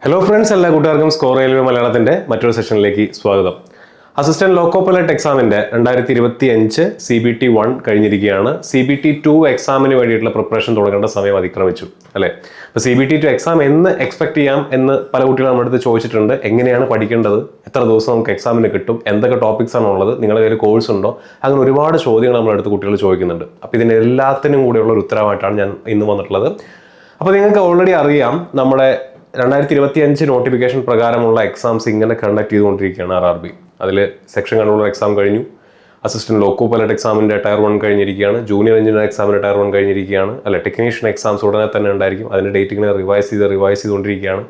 Hello friends, എല്ലാ കൂട്ടുകാർക്കും score railway മലയാളത്തിന്റെ മറ്റൊരു സെഷനിലേക്ക് സ്വാഗതം. അസിസ്റ്റന്റ് ലോക്കോ പൈലറ്റ് എക്സാമിന്റെ 2025 CBT-1 കഴിഞ്ഞിരിക്കുകയാണ്. CBT-2 എക്സാമിന് വേണ്ടിയിട്ടുള്ള പ്രിപ്പറേഷൻ തുടങ്ങേണ്ട സമയം അതിക്രമിച്ചു അല്ലേ? അപ്പോൾ CBT-2 എക്സാം എന്ന് എക്സ്പെക്ട് ചെയ്യാം എന്ന് പല കുട്ടികളും നമ്മുടെ അടുത്ത് ചോദിച്ചിട്ടുണ്ട്. എങ്ങനെയാണ് പഠിക്കേണ്ടത്, എത്ര ദിവസം നമുക്ക് എക്സാമിന് കിട്ടും, എന്തൊക്കെ ടോപ്പിക്സ് ആണ് ഉള്ളത്, നിങ്ങളുടെ കയ്യിൽ കോഴ്സ് ഉണ്ടോ, അങ്ങനെ ഒരുപാട് ചോദ്യങ്ങൾ നമ്മുടെ അടുത്ത് കുട്ടികൾ ചോദിക്കുന്നുണ്ട്. അപ്പോൾ ഇതിന് എല്ലാത്തിനും കൂടെയുള്ള ഒരു ഉത്തരവായിട്ടാണ് ഞാൻ ഇന്ന് വന്നിട്ടുള്ളത്. അപ്പോൾ നിങ്ങൾക്ക് ഓൾറെഡി അറിയാം, നമ്മുടെ 2025 നോട്ടിഫിക്കേഷൻ പ്രകാരമുള്ള എക്സാംസ് ഇങ്ങനെ കണ്ടക്ട് ചെയ്തുകൊണ്ടിരിക്കുകയാണ് RRB. അതിൽ സെക്ഷൻ കൺട്രോളർ എക്സാം കഴിഞ്ഞു, അസിസ്റ്റന്റ് ലോക്കോ പൈലറ്റ് എക്സാമിന്റെ ടയർ 1 കഴിഞ്ഞിരിക്കുകയാണ്, ജൂനിയർ എഞ്ചിനീയർ എക്സാമിന്റെ ടയർ 1 കഴിഞ്ഞിരിക്കുകയാണ് അല്ലെ. ടെക്നീഷ്യൻ എക്സാംസ് ഉടനെ തന്നെ ഉണ്ടായിരിക്കും. അതിന്റെ ഡേറ്റ് ഇങ്ങനെ റിവൈസ് ചെയ്തുകൊണ്ടിരിക്കുകയാണ്.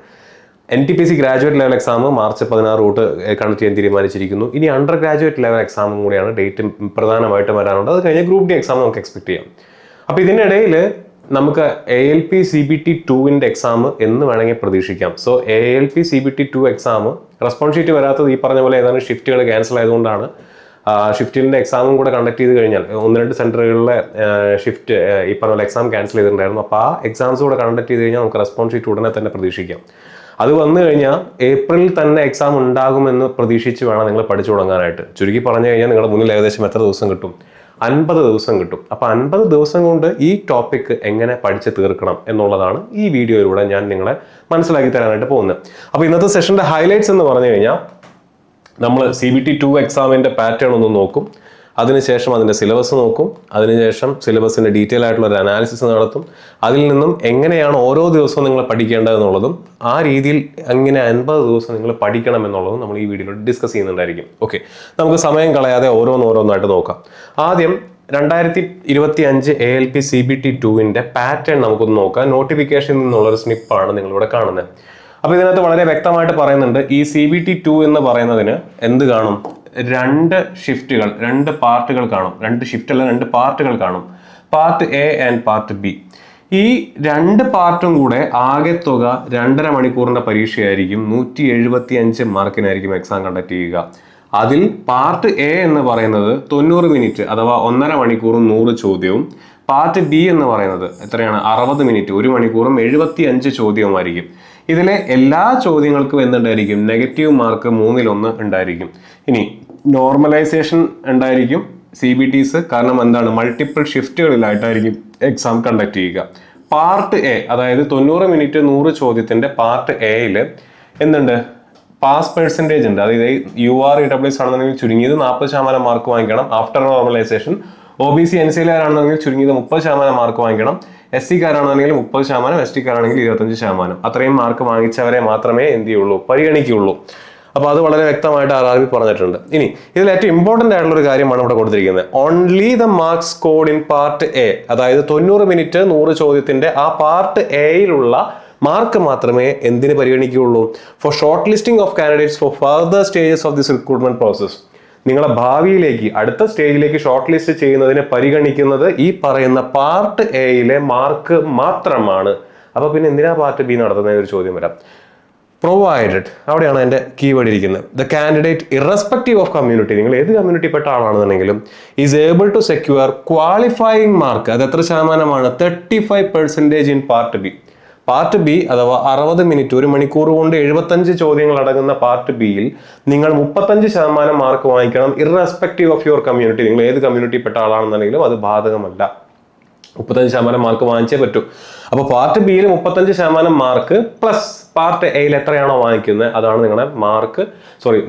NTPC graduate level exam March 16 തൊട്ട് കണ്ടക്ട് ചെയ്യാൻ തീരുമാനിച്ചിരിക്കുന്നു. ഇനി അണ്ടർ ഗ്രാജുവേറ്റ് ലെവൽ എക്സാമും കൂടിയാണ് ഡേറ്റ് പ്രധാനമായിട്ടും വരാനുണ്ട്. അത് കഴിഞ്ഞ് ഗ്രൂപ്പ് ഡി എക്സാം നമുക്ക് എക്സ്പെക്ട് ചെയ്യാം. അപ്പോൾ ഇതിനിടയിൽ നമുക്ക് ALP CBT-2 എക്സാം എന്ന് വേണമെങ്കിൽ പ്രതീക്ഷിക്കാം. So ALP CBT-2 exam response sheet വരാത്തത് ഈ പറഞ്ഞ പോലെ ഏതാനും ഷിഫ്റ്റുകൾ ക്യാൻസൽ ആയതുകൊണ്ടാണ്. ഷിഫ്റ്റിന്റെ എക്സാമും കൂടെ കണ്ടക്ട് ചെയ്ത് കഴിഞ്ഞാൽ 1-2 സെന്ററുകളിലെ ഷിഫ്റ്റ് ഈ പറഞ്ഞ പോലെ എക്സാം ക്യാൻസൽ ചെയ്തിട്ടുണ്ടായിരുന്നു. അപ്പോൾ ആ എക്സാംസ് കൂടെ കണ്ടക്ട് ചെയ്ത് കഴിഞ്ഞാൽ നമുക്ക് റെസ്പോൺസ് ഷീറ്റ് ഉടനെ തന്നെ പ്രതീക്ഷിക്കാം. അത് വന്നു കഴിഞ്ഞാൽ ഏപ്രിലിൽ തന്നെ എക്സാം ഉണ്ടാകുമെന്ന് പ്രതീക്ഷിച്ച് വേണം നിങ്ങൾ പഠിച്ചു തുടങ്ങാനായിട്ട്. ചുരുക്കി പറഞ്ഞു കഴിഞ്ഞാൽ നിങ്ങളുടെ മുന്നിൽ ഏകദേശം എത്ര ദിവസം കിട്ടും? 50 ദിവസം കിട്ടും. അപ്പോൾ 50 ദിവസം കൊണ്ട് ഈ ടോപ്പിക് എങ്ങനെ പഠിച്ച് തീർക്കണം എന്നുള്ളതാണ് ഈ വീഡിയോയിലൂടെ ഞാൻ നിങ്ങളെ മനസ്സിലാക്കി തരാനായിട്ട് പോകുന്നത്. അപ്പോൾ ഇന്നത്തെ സെഷന്റെ ഹൈലൈറ്റ്സ് എന്ന് പറഞ്ഞു കഴിഞ്ഞാൽ നമ്മൾ CBT-2 എക്സാമിന്റെ പാറ്റേൺ ഒന്ന് നോക്കും, അതിനുശേഷം അതിൻ്റെ സിലബസ് നോക്കും, അതിനുശേഷം സിലബസിൻ്റെ ഡീറ്റെയിൽ ആയിട്ടുള്ള ഒരു അനാലിസിസ് നടത്തും. അതിൽ നിന്നും എങ്ങനെയാണ് ഓരോ ദിവസവും നിങ്ങൾ പഠിക്കേണ്ടതെന്നുള്ളതും ആ രീതിയിൽ എങ്ങനെ 50 ദിവസം നിങ്ങൾ പഠിക്കണം എന്നുള്ളതും നമ്മൾ ഈ വീഡിയോയിൽ ഡിസ്കസ് ചെയ്യുന്നുണ്ടായിരിക്കും. ഓക്കെ, നമുക്ക് സമയം കളയാതെ ഓരോന്നായിട്ട് നോക്കാം. ആദ്യം 2025 ALP CBT-2 പാറ്റേൺ നമുക്കൊന്ന് നോക്കാം. നോട്ടിഫിക്കേഷനിൽ നിന്നുള്ളൊരു സ്നിപ്പാണ് നിങ്ങളിവിടെ കാണുന്നത്. അപ്പോൾ ഇതിനകത്ത് വളരെ വ്യക്തമായിട്ട് പറയുന്നുണ്ട്, ഈ CBT-2 എന്ന് പറയുന്നതിന് എന്ത് കാണും? 2 ഷിഫ്റ്റുകൾ, 2 പാർട്ടുകൾ കാണും. 2 ഷിഫ്റ്റ് അല്ല, 2 പാർട്ടുകൾ കാണും. Part A and part B. ഈ 2 പാർട്ടും കൂടെ ആകെ തുക 2.5 മണിക്കൂറിന്റെ പരീക്ഷയായിരിക്കും. 175 മാർക്കിനായിരിക്കും എക്സാം കണ്ടക്ട് ചെയ്യുക. അതിൽ പാർട്ട് A എന്ന് പറയുന്നത് 90 മിനിറ്റ് അഥവാ 1.5 മണിക്കൂറും 100 ചോദ്യവും. പാർട്ട് B എന്ന് പറയുന്നത് എത്രയാണ്? 60 മിനിറ്റ്, 1 മണിക്കൂറും 75 ചോദ്യവുമായിരിക്കും. ഇതിലെ എല്ലാ ചോദ്യങ്ങൾക്കും എന്തുണ്ടായിരിക്കും? നെഗറ്റീവ് മാർക്ക് 1/3 ഉണ്ടായിരിക്കും. ഇനി നോർമലൈസേഷൻ ഉണ്ടായിരിക്കും CBTs, കാരണം എന്താണ്? മൾട്ടിപ്പിൾ ഷിഫ്റ്റുകളിലായിട്ടായിരിക്കും എക്സാം കണ്ടക്ട് ചെയ്യുക. പാർട്ട് A അതായത് 90 മിനിറ്റ് 100 ചോദ്യത്തിന്റെ പാർട്ട് Aയിൽ എന്തുണ്ട്? പാസ് പെർസെൻറ്റേജ് ഉണ്ട്. അതായത് UR-EWS ആണെന്നുണ്ടെങ്കിൽ ചുരുങ്ങിയത് 40% മാർക്ക് വാങ്ങിക്കണം ആഫ്റ്റർ നോർമലൈസേഷൻ. OBC NCL-കാരാണെന്നുണ്ടെങ്കിൽ ചുരുങ്ങിയത് 30% മാർക്ക് വാങ്ങിക്കണം. SC-കാരാണെന്നുണ്ടെങ്കിൽ 30%, ST-കാരാണെങ്കിൽ 25%. അത്രയും മാർക്ക് വാങ്ങിച്ചവരെ മാത്രമേ എന്ത് ചെയ്യുള്ളൂ? പരിഗണിക്കുകയുള്ളൂ. അപ്പോൾ അത് വളരെ വ്യക്തമായിട്ട് RRB പറഞ്ഞിട്ടുണ്ട്. ഇനി ഇതിൽ ഏറ്റവും ഇമ്പോർട്ടൻ്റ് ആയിട്ടുള്ള ഒരു കാര്യമാണ് ഇവിടെ കൊടുത്തിരിക്കുന്നത്. Only the mark scored in part A, അതായത് 90 മിനിറ്റ് 100 ചോദ്യത്തിന്റെ ആ പാർട്ട് Aയിലുള്ള മാർക്ക് മാത്രമേ എന്തിന് പരിഗണിക്കുകയുള്ളൂ? For short listing of candidates for further stages of this recruitment process. നിങ്ങളെ ഭാവിയിലേക്ക് അടുത്ത സ്റ്റേജിലേക്ക് ഷോർട്ട് ലിസ്റ്റ് ചെയ്യുന്നതിന് പരിഗണിക്കുന്നത് ഈ പറയുന്ന പാർട്ട് Aയിലെ മാർക്ക് മാത്രമാണ്. അപ്പോൾ പിന്നെ എന്തിനാ പാർട്ട് B നടത്തുന്ന ഒരു ചോദ്യം വരാം. പ്രൊവൈഡഡ്, അവിടെയാണ് എൻ്റെ കീവേഡ് ഇരിക്കുന്നത്. The candidate irrespective of community, നിങ്ങൾ ഏത് കമ്മ്യൂണിറ്റിപ്പെട്ട ആളാണെന്നുണ്ടെങ്കിലും is able to secure qualifying mark. അത് എത്ര ശതമാനമാണ്? 35% in part B. Part B അഥവാ 60 മിനിറ്റ്, 1 മണിക്കൂർ കൊണ്ട് 75 ചോദ്യങ്ങൾ അടങ്ങുന്ന പാർട്ട് Bയിൽ നിങ്ങൾ 35% മാർക്ക് വാങ്ങിക്കണം, ഇറസ്പെക്റ്റീവ് ഓഫ് യുവർ കമ്മ്യൂണിറ്റി. നിങ്ങൾ ഏത് കമ്മ്യൂണിറ്റിപ്പെട്ട ആളാണെന്നുണ്ടെങ്കിലും അത് ബാധകമല്ല. 35% മാർക്ക് വാങ്ങിച്ചേ പറ്റൂ. അപ്പോൾ പാർട്ട് Bയിൽ 35% മാർക്ക് പ്ലസ് പാർട്ട് Aയിൽ എത്രയാണോ വാങ്ങിക്കുന്നത് അതാണ് നിങ്ങളെ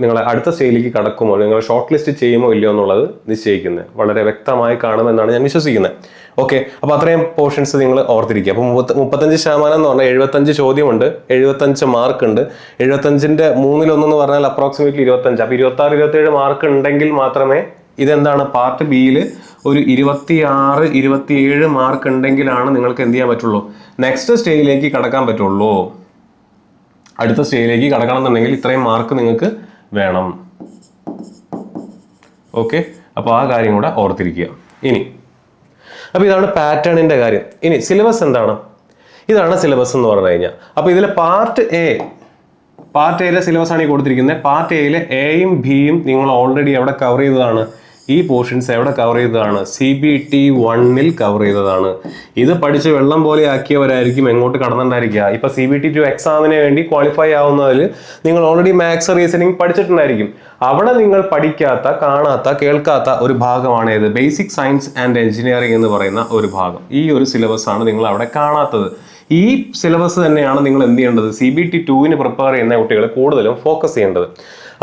നിങ്ങളെ അടുത്ത സ്റ്റേജിലേക്ക് കടക്കുമോ, നിങ്ങൾ ഷോർട്ട് ലിസ്റ്റ് ചെയ്യുമോ ഇല്ലയോ എന്നുള്ളത് നിശ്ചയിക്കുന്നത്. വളരെ വ്യക്തമായി കാണുമെന്നാണ് ഞാൻ വിശ്വസിക്കുന്നത്. ഓക്കെ, അപ്പോൾ അത്രയും പോർഷൻസ് നിങ്ങൾ ഓർത്തിരിക്കുക. അപ്പോൾ 35% എന്ന് പറഞ്ഞാൽ 75 ചോദ്യമുണ്ട്, 75 മാർക്ക് ഉണ്ട്. 75ന്റെ 1/3 എന്ന് പറഞ്ഞാൽ അപ്രോക്സിമേറ്റ്ലി 25. അപ്പോൾ 26-27 മാർക്ക് ഉണ്ടെങ്കിൽ മാത്രമേ ഇതെന്താണ് പാർട്ട് Bയിൽ ഒരു 26-27 മാർക്ക് ഉണ്ടെങ്കിലാണ് നിങ്ങൾക്ക് എന്ത് ചെയ്യാൻ പറ്റുള്ളൂ? നെക്സ്റ്റ് സ്റ്റേജിലേക്ക് കടക്കാൻ പറ്റുള്ളൂ. അടുത്ത സ്റ്റേജിലേക്ക് കടക്കണം എന്നുണ്ടെങ്കിൽ ഇത്രയും മാർക്ക് നിങ്ങൾക്ക് വേണം. ഓക്കെ, അപ്പോൾ ആ കാര്യം കൂടെ ഓർത്തിരിക്കുക. അപ്പോൾ ഇതാണ് പാറ്റേണിന്റെ കാര്യം. ഇനി സിലബസ് എന്താണ്? ഇതാണ് സിലബസ് എന്ന് പറഞ്ഞു കഴിഞ്ഞാൽ. അപ്പോൾ ഇതിലെ പാർട്ട് Aയിലെ സിലബസ് ആണ് ഈ കൊടുത്തിരിക്കുന്നത്. പാർട്ട് Aയിലെ Aയും Bയും നിങ്ങൾ ഓൾറെഡി എവിടെ കവർ ചെയ്തതാണ്? ഈ പോർഷൻസ് എവിടെ കവർ ചെയ്തതാണ്? CBT 1-ൽ കവർ ചെയ്തതാണ്. ഇത് പഠിച്ച് വെള്ളം പോലെ ആക്കിയവരായിരിക്കും എങ്ങോട്ട് കടന്നിട്ടുണ്ടായിരിക്കുക. ഇപ്പൊ CBT 2 എക്സാമിന് വേണ്ടി ക്വാളിഫൈ ആവുന്നതിൽ നിങ്ങൾ ഓൾറെഡി മാത്സ് റീസണിങ് പഠിച്ചിട്ടുണ്ടായിരിക്കും. അവിടെ നിങ്ങൾ പഠിക്കാത്ത, കാണാത്ത, കേൾക്കാത്ത ഒരു ഭാഗമാണ് ഏത്? ബേസിക് സയൻസ് ആൻഡ് എഞ്ചിനീയറിംഗ് എന്ന് പറയുന്ന ഒരു ഭാഗം. ഈ ഒരു സിലബസ് ആണ് നിങ്ങൾ അവിടെ കാണാത്തത്. ഈ സിലബസ് തന്നെയാണ് നിങ്ങൾ എന്ത് ചെയ്യേണ്ടത്? CBT 2-ന് പ്രിപ്പയർ ചെയ്യുന്ന കുട്ടികൾ കൂടുതലും ഫോക്കസ് ചെയ്യേണ്ടത്.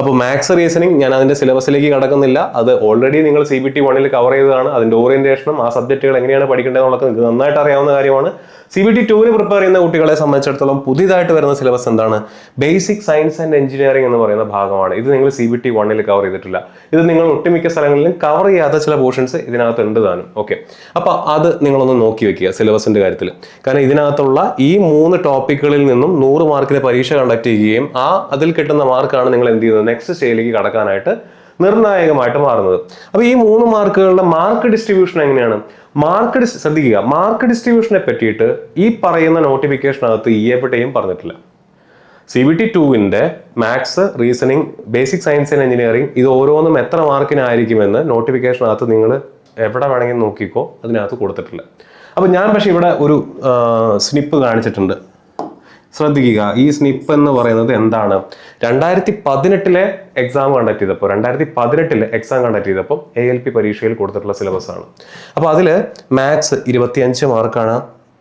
അപ്പോൾ മാത്സ് റീസണിങ് ഞാൻ അതിന്റെ സിലബസിലേക്ക് കടക്കുന്നില്ല. അത് ഓൾറെഡി നിങ്ങൾ CBT 1-ൽ കവർ ചെയ്തതാണ്. അതിന്റെ ഓറിയന്റേഷനും ആ സബ്ജക്റ്റുകൾ എങ്ങനെയാണ് പഠിക്കേണ്ടതെന്നുള്ളത് നിങ്ങൾക്ക് നന്നായിട്ട് അറിയാവുന്ന കാര്യമാണ്. CBT 2-ന് പ്രിപ്പയർ ചെയ്യുന്ന കുട്ടികളെ സംബന്ധിച്ചിടത്തോളം പുതിയതായിട്ട് വരുന്ന സിലബസ് എന്താണ്? ബേസിക് സയൻസ് ആൻഡ് എഞ്ചിനീയറിംഗ് എന്ന് പറയുന്ന ഭാഗമാണ്. ഇത് നിങ്ങൾ CBT 1-ൽ കവർ ചെയ്തിട്ടില്ല. ഇത് നിങ്ങൾ ഒട്ടുമിക്ക സ്ഥലങ്ങളിലും കവർ ചെയ്യാത്ത ചില പോർഷൻസ് ഇതിനകത്ത് ഉണ്ട് താനും. ഓക്കെ, അപ്പൊ അത് നിങ്ങളൊന്ന് നോക്കി വെക്കുക സിലബസിന്റെ കാര്യത്തിൽ. കാരണം ഇതിനകത്തുള്ള ഈ 3 ടോപ്പിക്കുകളിൽ നിന്നും 100 മാർക്കിന് പരീക്ഷ കണ്ടക്ട് ചെയ്യുകയും അതിൽ കിട്ടുന്ന മാർക്കാണ് നിങ്ങൾ എന്ത് ചെയ്യുന്നത്? നെക്സ്റ്റ് സ്റ്റേജിലേക്ക് കടക്കാനായിട്ട് നിർണായകമായിട്ട് മാറുന്നത്. അപ്പൊ ഈ 3 മാർക്കുകളുടെ മാർക്ക് ഡിസ്ട്രിബ്യൂഷൻ എങ്ങനെയാണ്? ശ്രദ്ധിക്കുക, മാർക്ക് ഡിസ്ട്രിബ്യൂഷനെ പറ്റിയിട്ട് ഈ പറയുന്ന നോട്ടിഫിക്കേഷനകത്ത് എവിടെയും പറഞ്ഞിട്ടില്ല. CBT 2-ന്റെ maths, reasoning, basic science and engineering ഇത് ഓരോന്നും എത്ര മാർക്കിനായിരിക്കുമെന്ന് നോട്ടിഫിക്കേഷനകത്ത് നിങ്ങൾ എവിടെ വേണമെങ്കിൽ നോക്കിക്കോ, അതിനകത്ത് കൊടുത്തിട്ടില്ല. അപ്പൊ ഞാൻ പക്ഷെ ഇവിടെ ഒരു സ്നിപ്പ് കാണിച്ചിട്ടുണ്ട്. ശ്രദ്ധിക്കുക, ഈ സ്നിപ്പ് എന്ന് പറയുന്നത് എന്താണ്? 2018-ലെ എക്സാം കണ്ടക്ട് ചെയ്തപ്പോൾ 2018-ലെ എക്സാം കണ്ടക്ട് ചെയ്തപ്പോൾ ALP പരീക്ഷയിൽ കൊടുത്തിട്ടുള്ള സിലബസ് ആണ്. അപ്പോൾ അതിൽ മാത്സ് 25 മാർക്കാണ്,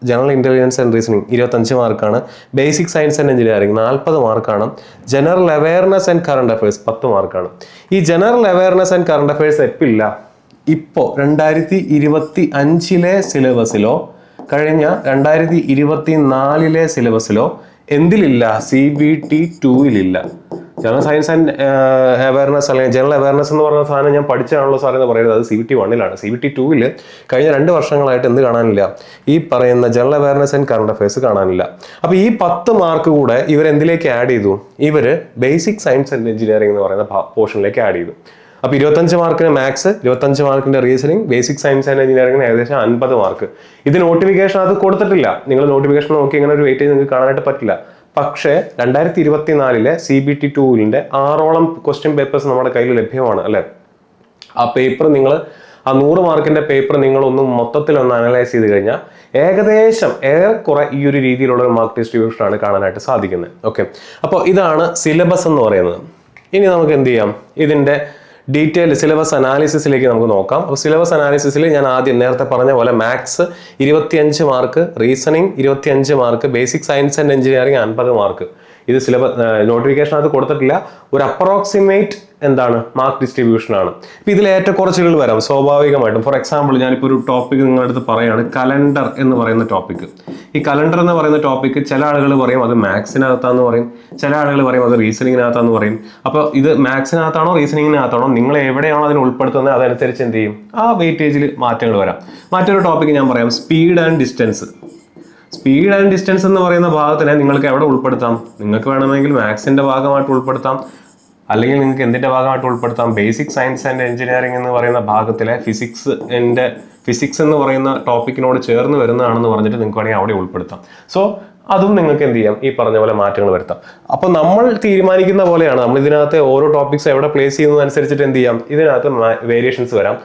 ജനറൽ ഇന്റലിജൻസ് ആൻഡ് റീസണിങ് 25 മാർക്കാണ്, ബേസിക് സയൻസ് ആൻഡ് എഞ്ചിനീയറിംഗ് 40 മാർക്കാണ്, general awareness and current affairs 10 മാർക്കാണ്. ഈ general awareness and current affairs എപ്പില്ല. ഇപ്പോൾ 2025-ലെ സിലബസിലോ കഴിഞ്ഞ 2024-ലെ സിലബസിലോ എന്തിലില്ല? CBT 2-ലില്ല. ജനറൽ സയൻസ് ആൻഡ് അവയർനെസ് അല്ലെങ്കിൽ ജനറൽ അവയർനെസ് എന്ന് പറയുന്ന സാധനം ഞാൻ പഠിച്ചാണല്ലോ സാർ എന്ന് പറയുന്നത്. അത് CBT 1-ലാണ്. CBT 2-ൽ കഴിഞ്ഞ 2 വർഷങ്ങളായിട്ട് എന്ത് കാണാനില്ല? ഈ പറയുന്ന general awareness and current affairs കാണാനില്ല. അപ്പോൾ ഈ 10 മാർക്ക് കൂടെ ഇവരെന്തിലേക്ക് ആഡ് ചെയ്തു? ഇവർ ബേസിക് സയൻസ് ആൻഡ് എഞ്ചിനീയറിംഗ് എന്ന് പറയുന്ന പോർഷനിലേക്ക് ആഡ് ചെയ്തു. അപ്പോൾ 25 മാർക്കിന് മാത്സ്, 25 മാർക്കിന്റെ റീസണിങ്, ബേസിക് സയൻസ് ആൻഡ് എഞ്ചിനീയറിംഗിന് ഏകദേശം 50 മാർക്ക്. ഇത് നോട്ടിഫിക്കേഷൻ അത് കൊടുത്തിട്ടില്ല. നിങ്ങൾ നോട്ടിഫിക്കേഷൻ നോക്കി ഇങ്ങനെ ഒരു വെയിറ്റേജ് നിങ്ങൾക്ക് കാണാനായിട്ട് പറ്റില്ല. പക്ഷേ 2024-ലെ CBT 2-ന്റെ 6ഓളം ക്വസ്റ്റ്യൻ പേപ്പേഴ്സ് നമ്മുടെ കയ്യിൽ ലഭ്യമാണ് അല്ലെ? ആ പേപ്പർ നിങ്ങൾ, ആ 100 മാർക്കിന്റെ പേപ്പർ നിങ്ങളൊന്ന് മൊത്തത്തിലൊന്ന് അനലൈസ് ചെയ്ത് കഴിഞ്ഞാൽ ഏകദേശം ഏറെക്കുറെ ഈ ഒരു രീതിയിലുള്ള ഒരു മാർക്ക് ഡിസ്ട്രിബ്യൂഷൻ ആണ് കാണാനായിട്ട് സാധിക്കുന്നത്. ഓക്കെ, അപ്പോൾ ഇതാണ് സിലബസ് എന്ന് പറയുന്നത്. ഇനി നമുക്ക് എന്ത് ചെയ്യാം? ഇതിന്റെ ഡീറ്റെയിൽ സിലബസ് അനാലിസിസിലേക്ക് നമുക്ക് നോക്കാം. അപ്പോൾ സിലബസ് അനാലിസിസിൽ ഞാൻ ആദ്യം നേരത്തെ പറഞ്ഞ പോലെ maths 25 mark, reasoning 25 mark, basic science and engineering 50 mark. ഇത് സിലബസ് നോട്ടിഫിക്കേഷനകത്ത് കൊടുത്തിട്ടില്ല. ഒരു അപ്രോക്സിമേറ്റ് എന്താണ് മാർക്ക് ഡിസ്ട്രിബ്യൂഷൻ ആണ്. ഇപ്പം ഇതിൽ ഏറ്റക്കുറച്ചിലുകൾ വരാം സ്വാഭാവികമായിട്ടും. ഫോർ എക്സാമ്പിൾ ഞാനിപ്പോൾ ഒരു ടോപ്പിക് നിങ്ങളുടെ അടുത്ത് പറയുകയാണ്, കലണ്ടർ എന്ന് പറയുന്ന ടോപ്പിക്. ഈ കലണ്ടർ എന്ന് പറയുന്ന ടോപ്പിക് ചില ആളുകൾ പറയും അത് മാത്സിനകത്താന്ന് പറയും, ചില ആളുകൾ പറയും അത് റീസണിങ്ങിനകത്താന്ന് പറയും. അപ്പോൾ ഇത് മാത്സിനകത്താണോ റീസണിങ്ങിനകത്താണോ നിങ്ങൾ എവിടെയാണോ അതിനെ ഉൾപ്പെടുത്തുന്നത് അതനുസരിച്ച് എന്ത് ചെയ്യും? ആ വെയിറ്റേജിൽ മാറ്റങ്ങൾ വരാം. മറ്റൊരു ടോപ്പിക് ഞാൻ പറയാം, speed and distance. Speed and distance എന്ന് പറയുന്ന ഭാഗത്തിനെ നിങ്ങൾക്ക് എവിടെ ഉൾപ്പെടുത്താം? നിങ്ങൾക്ക് വേണമെങ്കിൽ മാത്സിന്റെ ഭാഗമായിട്ട് ഉൾപ്പെടുത്താം, അല്ലെങ്കിൽ നിങ്ങൾക്ക് എന്തിന്റെ ഭാഗമായിട്ട് ഉൾപ്പെടുത്താം? ബേസിക് സയൻസ് ആൻഡ് എഞ്ചിനീയറിംഗ് എന്ന് പറയുന്ന ഭാഗത്തിലെ ഫിസിക്സ് എന്ന് പറയുന്ന ടോപ്പിക്കിനോട് ചേർന്ന് വരുന്നതാണെന്ന് പറഞ്ഞിട്ട് നിങ്ങൾക്ക് വേണമെങ്കിൽ അവിടെ ഉൾപ്പെടുത്താം. സോ അതും നിങ്ങൾക്ക് എന്ത് ചെയ്യാം? ഈ പറഞ്ഞ പോലെ മാറ്റങ്ങൾ വരുത്താം. അപ്പൊ നമ്മൾ തീരുമാനിക്കുന്ന പോലെയാണ് നമ്മൾ ഇതിനകത്ത് ഓരോ ടോപ്പിക്സ് എവിടെ പ്ലേസ് ചെയ്യുന്നതനുസരിച്ചിട്ട് എന്ത് ചെയ്യാം? ഇതിനകത്ത് വേരിയേഷൻസ് വരാം.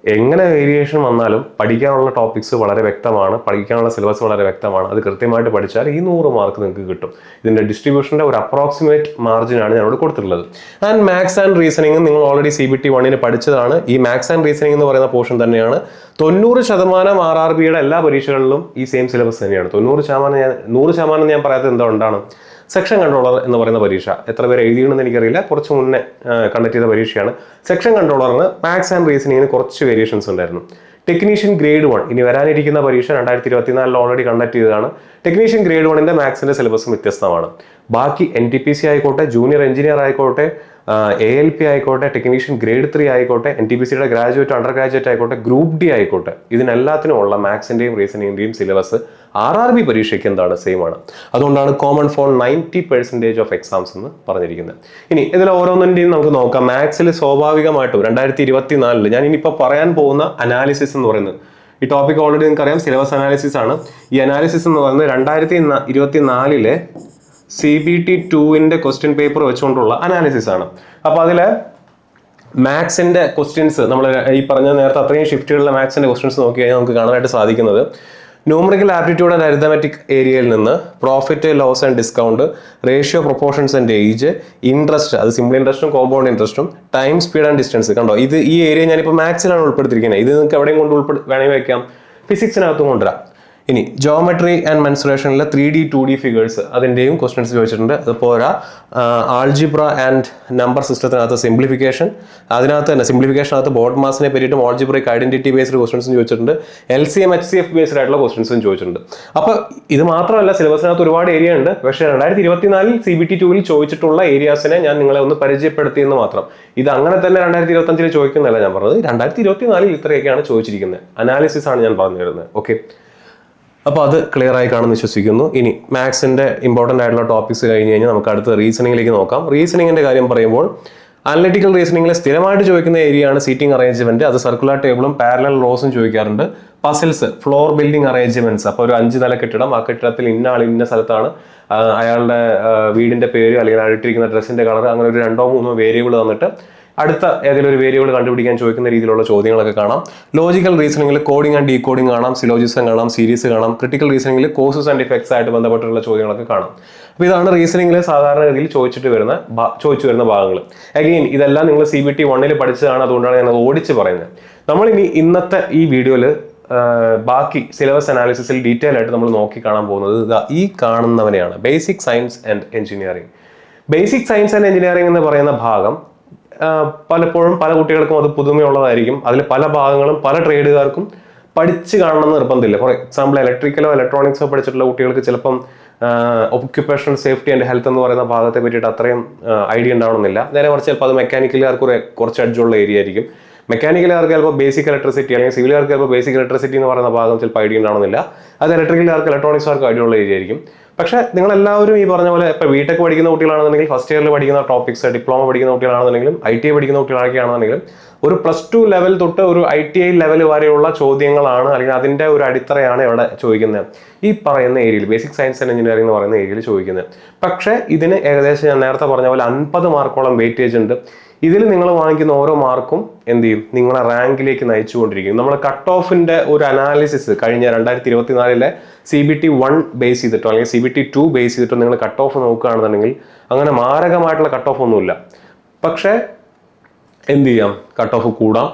എങ്ങനെ വേരിയേഷൻ വന്നാലും പഠിക്കാനുള്ള ടോപ്പിക്സ് വളരെ വ്യക്തമാണ്, പഠിക്കാനുള്ള സിലബസ് വളരെ വ്യക്തമാണ്. അത് കൃത്യമായിട്ട് പഠിച്ചാൽ ഈ 100 മാർക്ക് നിങ്ങൾക്ക് കിട്ടും. ഇതിന്റെ ഡിസ്ട്രിബ്യൂഷന്റെ ഒരു അപ്രോക്സിമേറ്റ് മാർജിനാണ് ഞാനോട് കൊടുത്തിട്ടുള്ളത്. ആൻഡ് മാത്സ് ആൻഡ് റീസണിങ് നിങ്ങൾ ഓൾറെഡി CBT 1-ന് പഠിച്ചതാണ്. ഈ മാത്സ് ആൻഡ് റീസണിങ് എന്ന് പറയുന്ന പോർഷൻ തന്നെയാണ് 90% RRBയുടെ എല്ലാ പരീക്ഷകളിലും ഈ സെയിം സിലബസ് തന്നെയാണ്. 100% ഞാൻ പറയാത്തത് എന്തുകൊണ്ടാണ്? സെക്ഷൻ കൺട്രോളർ എന്ന് പറയുന്ന പരീക്ഷ എത്ര പേര് എഴുതിയണമെന്ന് എനിക്കറിയില്ല, കുറച്ച് മുന്നേ കണ്ടക്ട് ചെയ്ത പരീക്ഷയാണ്. സെക്ഷൻ കൺട്രോളറിന് മാത്സ് ആൻഡ് റീസണിങ്ങിന് കുറച്ച് വേരിയേഷൻസ് ഉണ്ടായിരുന്നു. ടെക്നീഷ്യൻ ഗ്രേഡ് 1 ഇനി വരാനിരിക്കുന്ന പരീക്ഷ 2024 ഓൾറെഡി കണ്ടക്ട് ചെയ്തതാണ്. ടെക്നീഷ്യൻ ഗ്രേഡ് 1-ന്റെ മാത്സിന്റെ സിലബസും വ്യത്യസ്തമാണ്. ബാക്കി NTPC ആയിക്കോട്ടെ, ജൂനിയർ എഞ്ചിനീയർ ആയിക്കോട്ടെ, ALP ആയിക്കോട്ടെ, ടെക്നീഷ്യൻ ഗ്രേഡ് 3 ആയിക്കോട്ടെ, NTPCയുടെ ഗ്രാജുവേറ്റ്, അണ്ടർ ഗ്രാജുവേറ്റ് ആയിക്കോട്ടെ, ഗ്രൂപ്പ് D ആയിക്കോട്ടെ, ഇതിനെല്ലാത്തിനും ഉള്ള മാത്സിന്റെയും റീസണിങ്ങിന്റെയും സിലബസ് RRB പരീക്ഷയ്ക്ക് എന്താണ്? സെയിം ആണ്. അതുകൊണ്ടാണ് കോമൺ ഫോർ 90% ഓഫ് എക്സാംസ് എന്ന് പറഞ്ഞിരിക്കുന്നത്. ഇനി ഇതിൽ ഓരോന്നിന്റെയും നമുക്ക് നോക്കാം. മാത്സിൽ സ്വാഭാവികമായിട്ടും 2024 ഞാൻ ഇനിയിപ്പോൾ പറയാൻ പോകുന്ന അനാലിസിസ് എന്ന് പറയുന്നത്, ഈ ടോപ്പിക് ഓൾറെഡി നിങ്ങൾക്ക് അറിയാം, സിലബസ് അനാലിസിസ് ആണ്. ഈ അനാലിസിസ് എന്ന് പറയുന്നത് 2024 CBT 2-ന്റെ ക്വസ്റ്റ്യൻ പേപ്പർ വെച്ചുകൊണ്ടുള്ള അനാലിസിസ് ആണ്. അപ്പോൾ അതിൽ മാത്സിന്റെ ക്വസ്റ്റ്യൻസ് നമ്മൾ ഈ പറഞ്ഞ നേരത്തെ അത്രയും ഷിഫ്റ്റുകളിലെ മാത്സിന്റെ ക്വസ്റ്റ്യൻസ് നോക്കി കഴിഞ്ഞാൽ നമുക്ക് കാണാനായിട്ട് സാധിക്കുന്നത് ന്യൂമറിക്കൽ ആപ്റ്റിറ്റ്യൂഡ് ആൻഡ് അരിത്തമെറ്റിക് ഏരിയയിൽ നിന്ന് profit, loss and discount, ratio, proportions and age, interest, അത് സിമ്പിൾ ഇൻട്രസ്റ്റും കോമ്പൗണ്ട് ഇൻട്രസ്റ്റും, ടൈം, സ്പീഡ് ആൻഡ് ഡിസ്റ്റൻസ്. കണ്ടോ, ഈ ഏരിയ ഞാനിപ്പോൾ മാത്സിലാണ് ഉൾപ്പെടുത്തിയിരിക്കുന്നത്. ഇത് നിങ്ങൾക്ക് എവിടെയും കൊണ്ട് വേണമെങ്കിൽ വയ്ക്കാം, ഫിസിക്സിനകത്തും കൊണ്ടുവരാം. ഇനി ജോമെട്രി ആൻഡ് മെൻസുറേഷനിലെ 3D 2D ഫിഗേഴ്സ് അതിൻ്റെയും ക്വസ്റ്റ്യൻസ് ചോദിച്ചിട്ടുണ്ട്. അത് പോരാ, ആൾജിബ്ര ആൻഡ് നമ്പർ സിസ്റ്റത്തിനകത്ത് സിംപ്ലിഫിക്കേഷൻ, അതിനകത്ത് തന്നെ സിംപ്ലിഫിക്കേഷനകത്ത് ബോർഡ് മാസിനെ പറ്റിയിട്ടും ആൾജിബ്രയ്ക്ക് ഐഡന്റിറ്റി ബേസ്ഡ് ക്വസ്റ്റൻസും ചോദിച്ചിട്ടുണ്ട്. LCM HCF ബേസ്ഡ് ആയിട്ടുള്ള ക്വസ്റ്റൻസും ചോദിച്ചിട്ടുണ്ട്. അപ്പോൾ ഇത് മാത്രമല്ല, സിലബസിനകത്ത് ഒരുപാട് ഏരിയ ഉണ്ട്. പക്ഷേ 2024 CBT 2 ചോദിച്ചിട്ടുള്ള ഏരിയാസിനെ ഞാൻ നിങ്ങളെ ഒന്ന് പരിചയപ്പെടുത്തിയെന്ന് മാത്രം. ഇത് അങ്ങനെ തന്നെ 2025 ചോദിക്കുന്നതല്ല ഞാൻ പറഞ്ഞത്. 2024 ഇത്രയൊക്കെയാണ് ചോദിച്ചിരിക്കുന്നത്. അനാലിസിസ് ആണ് ഞാൻ പറഞ്ഞു തരുന്നത്. ഓക്കെ, അപ്പോൾ അത് ക്ലിയർ ആയി കാണുമെന്ന് വിശ്വസിക്കുന്നു. ഇനി മാത്സിന്റെ ഇമ്പോർട്ടൻ്റ് ആയിട്ടുള്ള ടോപ്പിക്സ് കഴിഞ്ഞ് കഴിഞ്ഞാൽ നമുക്ക് അടുത്ത റീസണിങ്ങിലേക്ക് നോക്കാം. റീസണിങ്ങിന്റെ കാര്യം പറയുമ്പോൾ അനലിറ്റിക്കൽ റീസണിങ്ങിൽ സ്ഥിരമായിട്ട് ചോദിക്കുന്ന ഏരിയയാണ് സീറ്റിംഗ് അറേഞ്ച്മെന്റ്. അത് സർക്കുലർ ടേബിളും പാരലൽ റോസും ചോദിക്കാറുണ്ട്. Puzzles, floor building arrangements. അപ്പോൾ ഒരു 5 നില കെട്ടിടം, ആ കെട്ടിടത്തിൽ ഇന്ന ആൾ ഇന്ന സ്ഥലത്താണ്, അയാളുടെ വീടിന്റെ പേര് അല്ലെങ്കിൽ അഴിട്ടിരിക്കുന്ന ഡ്രസ്സിന്റെ കളർ, അങ്ങനെ ഒരു 2-3 വേരിയബിൾ തന്നിട്ട് അടുത്ത ഏതെങ്കിലും ഒരു വേരിയബിൾ കണ്ടുപിടിക്കാൻ ചോദിക്കുന്ന രീതിയിലുള്ള ചോദ്യങ്ങളൊക്കെ കാണാം. ലോജിക്കൽ റീസണിങ്ങിൽ കോഡിംഗ് ആൻഡ് ഡീകോഡിംഗ് കാണാം, സിലോജിസം കാണാം, സീരീസ് കാണാം. ക്രിട്ടിക്കൽ റീസണിങ്ങിൽ കോസസ് ആൻഡ് ഇഫക്ട്സ് ആയിട്ട് ബന്ധപ്പെട്ടുള്ള ചോദ്യങ്ങളൊക്കെ കാണാം. അപ്പോൾ ഇതാണ് റീസണിങ്ങിൽ സാധാരണഗതിയിൽ ചോദിച്ചു വരുന്ന ഭാഗങ്ങൾ. അഗെയിൻ ഇതെല്ലാം നിങ്ങൾ CBT 1 പഠിച്ചതാണ്, അതുകൊണ്ടാണ് ഞാൻ ഓടിച്ച് പറയുന്നത്. നമ്മളിനി ഇന്നത്തെ ഈ വീഡിയോയിൽ ബാക്കി സിലബസ് അനാലിസിസിൽ ഡീറ്റെയിൽ ആയിട്ട് നമ്മൾ നോക്കി കാണാൻ പോകുന്നത് ഈ കാണുന്നവനെയാണ്, basic science and engineering. Basic science and engineering എന്ന് പറയുന്ന ഭാഗം പലപ്പോഴും പല കുട്ടികൾക്കും അത് പുതുമയുള്ളതായിരിക്കും. അതിൽ പല ഭാഗങ്ങളും പല ട്രേഡുകാർക്കും പഠിച്ച് കാണണമെന്ന് നിർബന്ധമില്ല. ഫോർ എക്സാമ്പിൾ ഇലക്ട്രിക്കലോ ഇലക്ട്രോണിക്സോ പഠിച്ചിട്ടുള്ള കുട്ടികൾക്ക് ചിലപ്പം ഒക്യുപ്പേഷണൽ സേഫ്റ്റി ആൻഡ് ഹെൽത്ത് എന്ന് പറയുന്ന ഭാഗത്തെ പറ്റിയിട്ട് അത്രയും ഐഡിയ ഉണ്ടാവണമെന്നില്ല. നേരെ മറിച്ച് ചിലപ്പോൾ അത് മെക്കാനിക്കലുകാർക്ക് കുറച്ച് അഡ്ജുള്ള ഏരിയ ആയിരിക്കും. മെക്കാനിക്കലുകാർക്ക് ചിലപ്പോൾ ബേസിക് ഇലക്ട്രിസിറ്റി അല്ലെങ്കിൽ സിവിലുകാർക്ക് ചിലപ്പോൾ ബേസിക് ഇലക്ട്രിസിറ്റി എന്ന് പറയുന്ന ഭാഗം ചിലപ്പോൾ ഐഡിയ ഉണ്ടാവണമെന്നില്ല. അത് ഇലക്ട്രിക്കലുകാർക്ക് ഇലക്ട്രോണിക്സുകാർക്ക് ഐഡിയ ഉള്ള ഏരിയ ആയിരിക്കും. പക്ഷേ നിങ്ങളെല്ലാവരും ഈ പറഞ്ഞ പോലെ ഇപ്പോൾ ബിടെക് പഠിക്കുന്ന കുട്ടികളാണെന്നുണ്ടെങ്കിൽ, ഫസ്റ്റ് ഇയറിൽ പഠിക്കുന്ന ടോപ്പിക്സ്, ഡിപ്ലോമ പഠിക്കുന്ന കുട്ടികളാണെന്നുണ്ടെങ്കിലും, ITI പഠിക്കുന്ന കുട്ടികളൊക്കെയാണെന്നുണ്ടെങ്കിലും, ഒരു +2 ലെവൽ തൊട്ട് ഒരു ITI ലെവൽ വരെയുള്ള ചോദ്യങ്ങളാണ് അല്ലെങ്കിൽ അതിൻ്റെ ഒരു അടിത്തറയാണ് ഇവിടെ ചോദിക്കുന്നത്. ഈ പറയുന്ന ഏരിയയിൽ ബേസിക് സയൻസ് ആൻഡ് എഞ്ചിനീയറിംഗ് എന്ന് പറയുന്ന ഏരിയയിൽ ചോദിക്കുന്നത്. പക്ഷേ ഇതിന് ഏകദേശം ഞാൻ നേരത്തെ പറഞ്ഞ പോലെ 50 മാർക്കോളം വെയിറ്റേജ് ഉണ്ട്. ഇതിൽ നിങ്ങൾ വാങ്ങിക്കുന്ന ഓരോ മാർക്കും എന്ത് ചെയ്യും, നിങ്ങളെ റാങ്കിലേക്ക് നയിച്ചുകൊണ്ടിരിക്കും. നമ്മൾ കട്ട് ഓഫിന്റെ ഒരു അനാലിസിസ് കഴിഞ്ഞ 2024 CBT 1 ബേസ് ചെയ്തിട്ടോ അല്ലെങ്കിൽ CBT 2 ബേസ് ചെയ്തിട്ടോ നിങ്ങൾ കട്ട് ഓഫ് നോക്കുകയാണെന്നുണ്ടെങ്കിൽ അങ്ങനെ മാരകമായിട്ടുള്ള കട്ട് ഓഫ് ഒന്നുമില്ല. പക്ഷേ എന്ത് ചെയ്യാം, കട്ട് ഓഫ് കൂടാം.